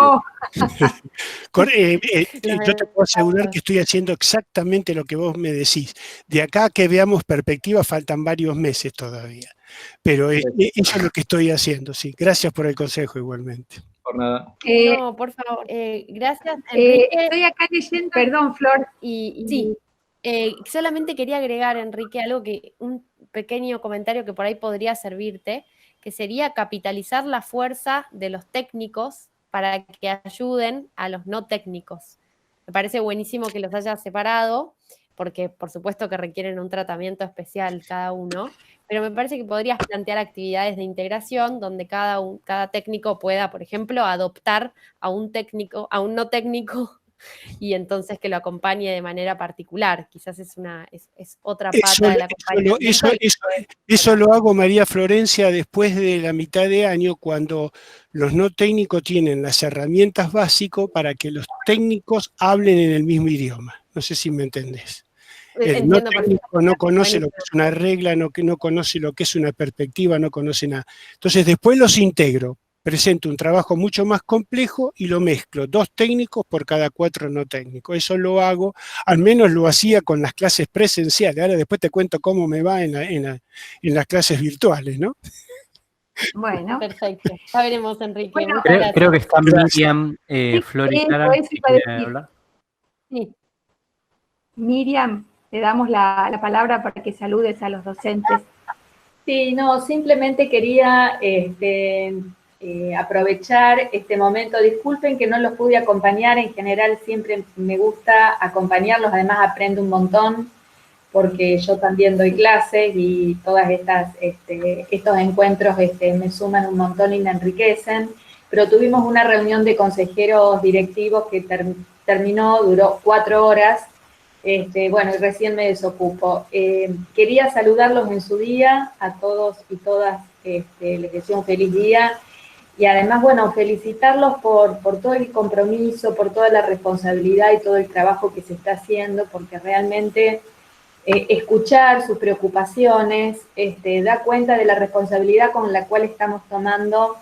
yo te puedo asegurar que estoy haciendo exactamente lo que vos me decís. De acá a que veamos perspectiva faltan varios meses todavía. Pero eso es lo que estoy haciendo, sí. Gracias por el consejo igualmente. Por nada. No, por favor. Gracias, Enrique. Estoy acá leyendo, perdón, Flor. Sí, solamente quería agregar, Enrique, un pequeño comentario que por ahí podría servirte, que sería capitalizar la fuerza de los técnicos para que ayuden a los no técnicos. Me parece buenísimo que los hayas separado, porque por supuesto que requieren un tratamiento especial cada uno, pero me parece que podrías plantear actividades de integración donde cada técnico pueda, por ejemplo, adoptar a un no técnico y entonces que lo acompañe de manera particular. Quizás es otra pata del acompañamiento. Eso lo hago, María Florencia, después de la mitad de año, cuando los no técnicos tienen las herramientas básicas para que los técnicos hablen en el mismo idioma. No sé si me entendés. El no técnico no conoce lo que es una regla, no conoce lo que es una perspectiva, no conoce nada. Entonces después los integro, presento un trabajo mucho más complejo y lo mezclo, 2 técnicos por cada 4 no técnicos. Eso lo hago, al menos lo hacía con las clases presenciales. Ahora después te cuento cómo me va en las clases virtuales, ¿no? Bueno. Perfecto. Ya veremos, Enrique. Bueno, creo que está Miriam, Flor y Clara. Sí. Miriam, te damos la palabra para que saludes a los docentes. Sí, no, simplemente quería aprovechar este momento. Disculpen que no los pude acompañar, en general siempre me gusta acompañarlos, además aprendo un montón, porque yo también doy clases y todas estos encuentros me suman un montón y me enriquecen, pero tuvimos una reunión de consejeros directivos que duró 4 horas. Bueno, recién me desocupo. Quería saludarlos en su día, a todos y todas, les deseo un feliz día, y además, bueno, felicitarlos por todo el compromiso, por toda la responsabilidad y todo el trabajo que se está haciendo, porque realmente escuchar sus preocupaciones da cuenta de la responsabilidad con la cual estamos tomando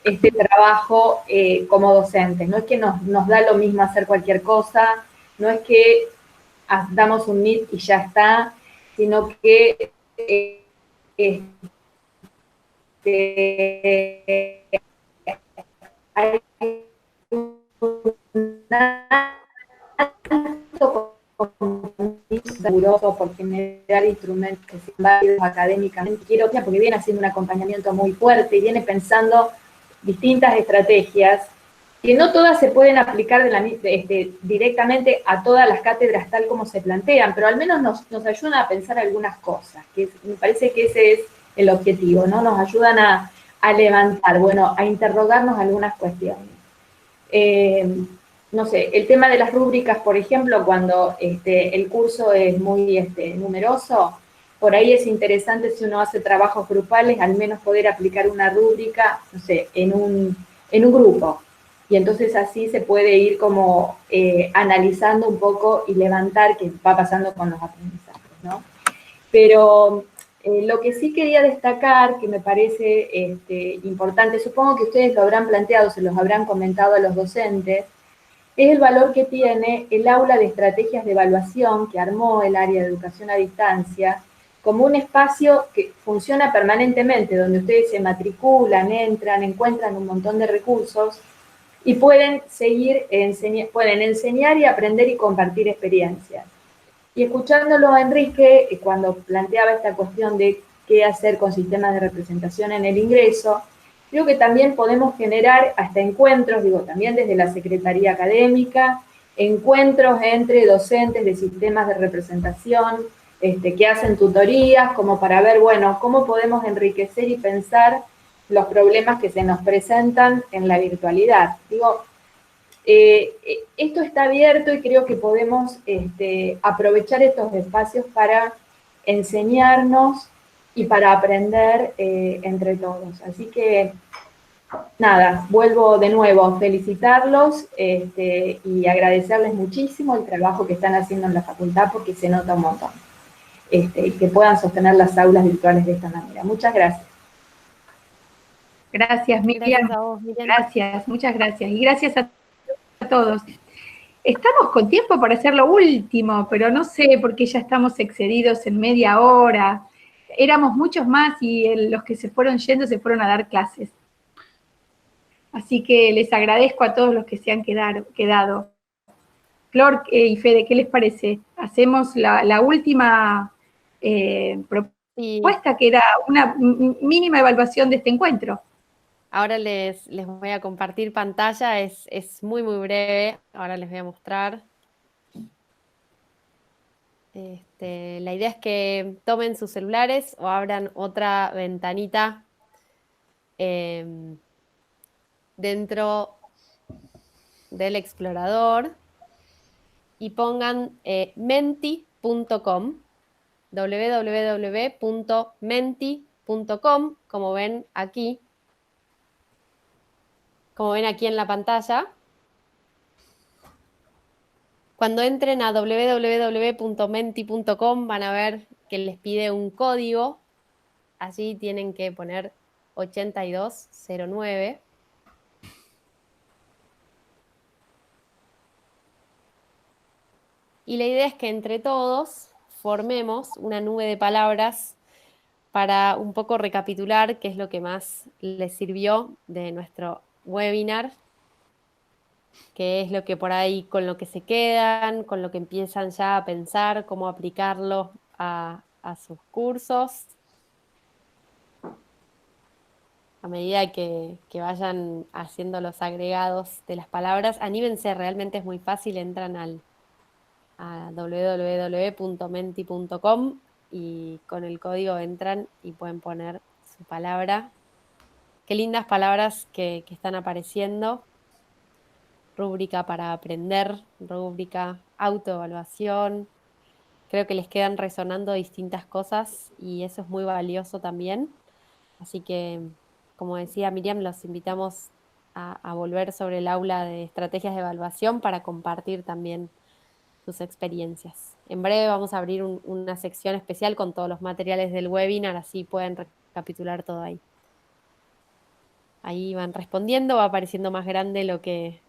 este trabajo como docentes. No es que nos da lo mismo hacer cualquier cosa, no es que damos un meet y ya está, sino que hay un alto compromiso ser riguroso por generar instrumentos que sean válidos académicamente. Quiero que porque viene haciendo un acompañamiento muy fuerte y viene pensando distintas estrategias que no todas se pueden aplicar directamente a todas las cátedras tal como se plantean, pero al menos nos ayudan a pensar algunas cosas, que me parece que ese es el objetivo, ¿no? Nos ayudan a levantar, bueno, a interrogarnos algunas cuestiones. No sé, el tema de las rúbricas, por ejemplo, cuando el curso es muy numeroso, por ahí es interesante si uno hace trabajos grupales, al menos poder aplicar una rúbrica, no sé, en un grupo. Y entonces así se puede ir como analizando un poco y levantar qué va pasando con los aprendizajes, ¿no? Pero lo que sí quería destacar, que me parece importante, supongo que ustedes lo habrán planteado, se los habrán comentado a los docentes, es el valor que tiene el aula de estrategias de evaluación que armó el área de educación a distancia, como un espacio que funciona permanentemente, donde ustedes se matriculan, entran, encuentran un montón de recursos y pueden pueden enseñar y aprender y compartir experiencias. Y escuchándolo a Enrique, cuando planteaba esta cuestión de qué hacer con sistemas de representación en el ingreso, creo que también podemos generar hasta encuentros, digo, también desde la Secretaría Académica, encuentros entre docentes de sistemas de representación, que hacen tutorías, como para ver, bueno, cómo podemos enriquecer y pensar los problemas que se nos presentan en la virtualidad. Digo, esto está abierto y creo que podemos aprovechar estos espacios para enseñarnos y para aprender entre todos. Así que, nada, vuelvo de nuevo a felicitarlos y agradecerles muchísimo el trabajo que están haciendo en la facultad porque se nota un montón. Y que puedan sostener las aulas virtuales de esta manera. Muchas gracias. Gracias, Miriam. Gracias a vos, Miriam. Gracias, muchas gracias. Y gracias a todos. Estamos con tiempo para hacer lo último, pero no sé por qué ya estamos excedidos en media hora. Éramos muchos más y los que se fueron yendo se fueron a dar clases. Así que les agradezco a todos los que se han quedado. Flor y Fede, ¿qué les parece? Hacemos la última propuesta, que era una mínima evaluación de este encuentro. Ahora les voy a compartir pantalla, es muy, muy breve. Ahora les voy a mostrar. La idea es que tomen sus celulares o abran otra ventanita dentro del explorador y pongan menti.com, www.menti.com, como ven aquí en la pantalla. Cuando entren a www.menti.com van a ver que les pide un código. Allí tienen que poner 8209. Y la idea es que entre todos formemos una nube de palabras para un poco recapitular qué es lo que más les sirvió de nuestro webinar, qué es lo que por ahí con lo que se quedan, con lo que empiezan ya a pensar, cómo aplicarlo a sus cursos. A medida que vayan haciendo los agregados de las palabras, anímense, realmente es muy fácil, entran a www.menti.com y con el código entran y pueden poner su palabra. Qué lindas palabras que están apareciendo. Rúbrica para aprender, rúbrica autoevaluación. Creo que les quedan resonando distintas cosas y eso es muy valioso también. Así que, como decía Miriam, los invitamos a volver sobre el aula de estrategias de evaluación para compartir también sus experiencias. En breve vamos a abrir una sección especial con todos los materiales del webinar, así pueden recapitular todo ahí. Ahí van respondiendo, va apareciendo más grande lo que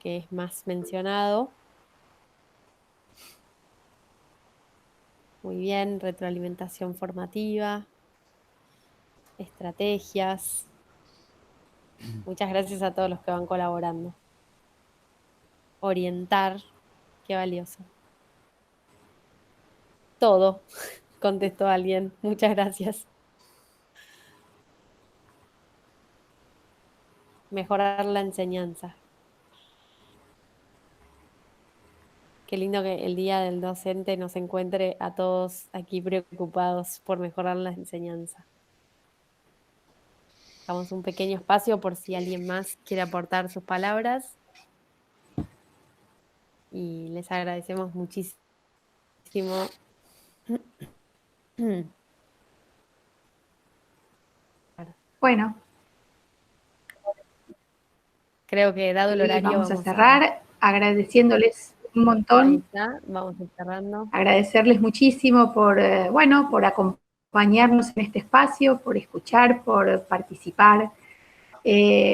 es más mencionado. Muy bien, retroalimentación formativa, estrategias. Muchas gracias a todos los que van colaborando. Orientar, qué valioso. todo, contestó alguien. Muchas gracias. Mejorar la enseñanza. Qué lindo que el Día del Docente nos encuentre a todos aquí preocupados por mejorar la enseñanza. Damos un pequeño espacio por si alguien más quiere aportar sus palabras. Y les agradecemos muchísimo. Bueno, Creo que dado el horario vamos a cerrar agradeciéndoles un Ahí montón, está, vamos a ir cerrando. agradecerles muchísimo por, por acompañarnos en este espacio, por escuchar, por participar.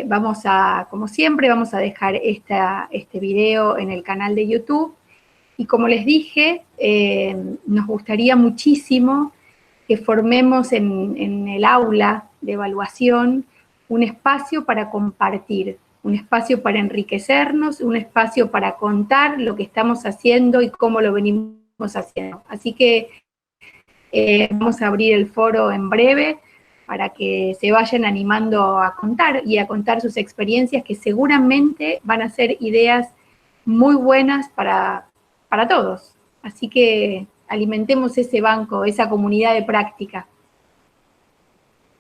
Vamos a, como siempre, vamos a dejar este video en el canal de YouTube. Y como les dije, nos gustaría muchísimo que formemos en el aula de evaluación un espacio para compartir, un espacio para enriquecernos, un espacio para contar lo que estamos haciendo y cómo lo venimos haciendo. Así que vamos a abrir el foro en breve para que se vayan animando a contar y a contar sus experiencias, que seguramente van a ser ideas muy buenas para todos. Así que alimentemos ese banco, esa comunidad de práctica.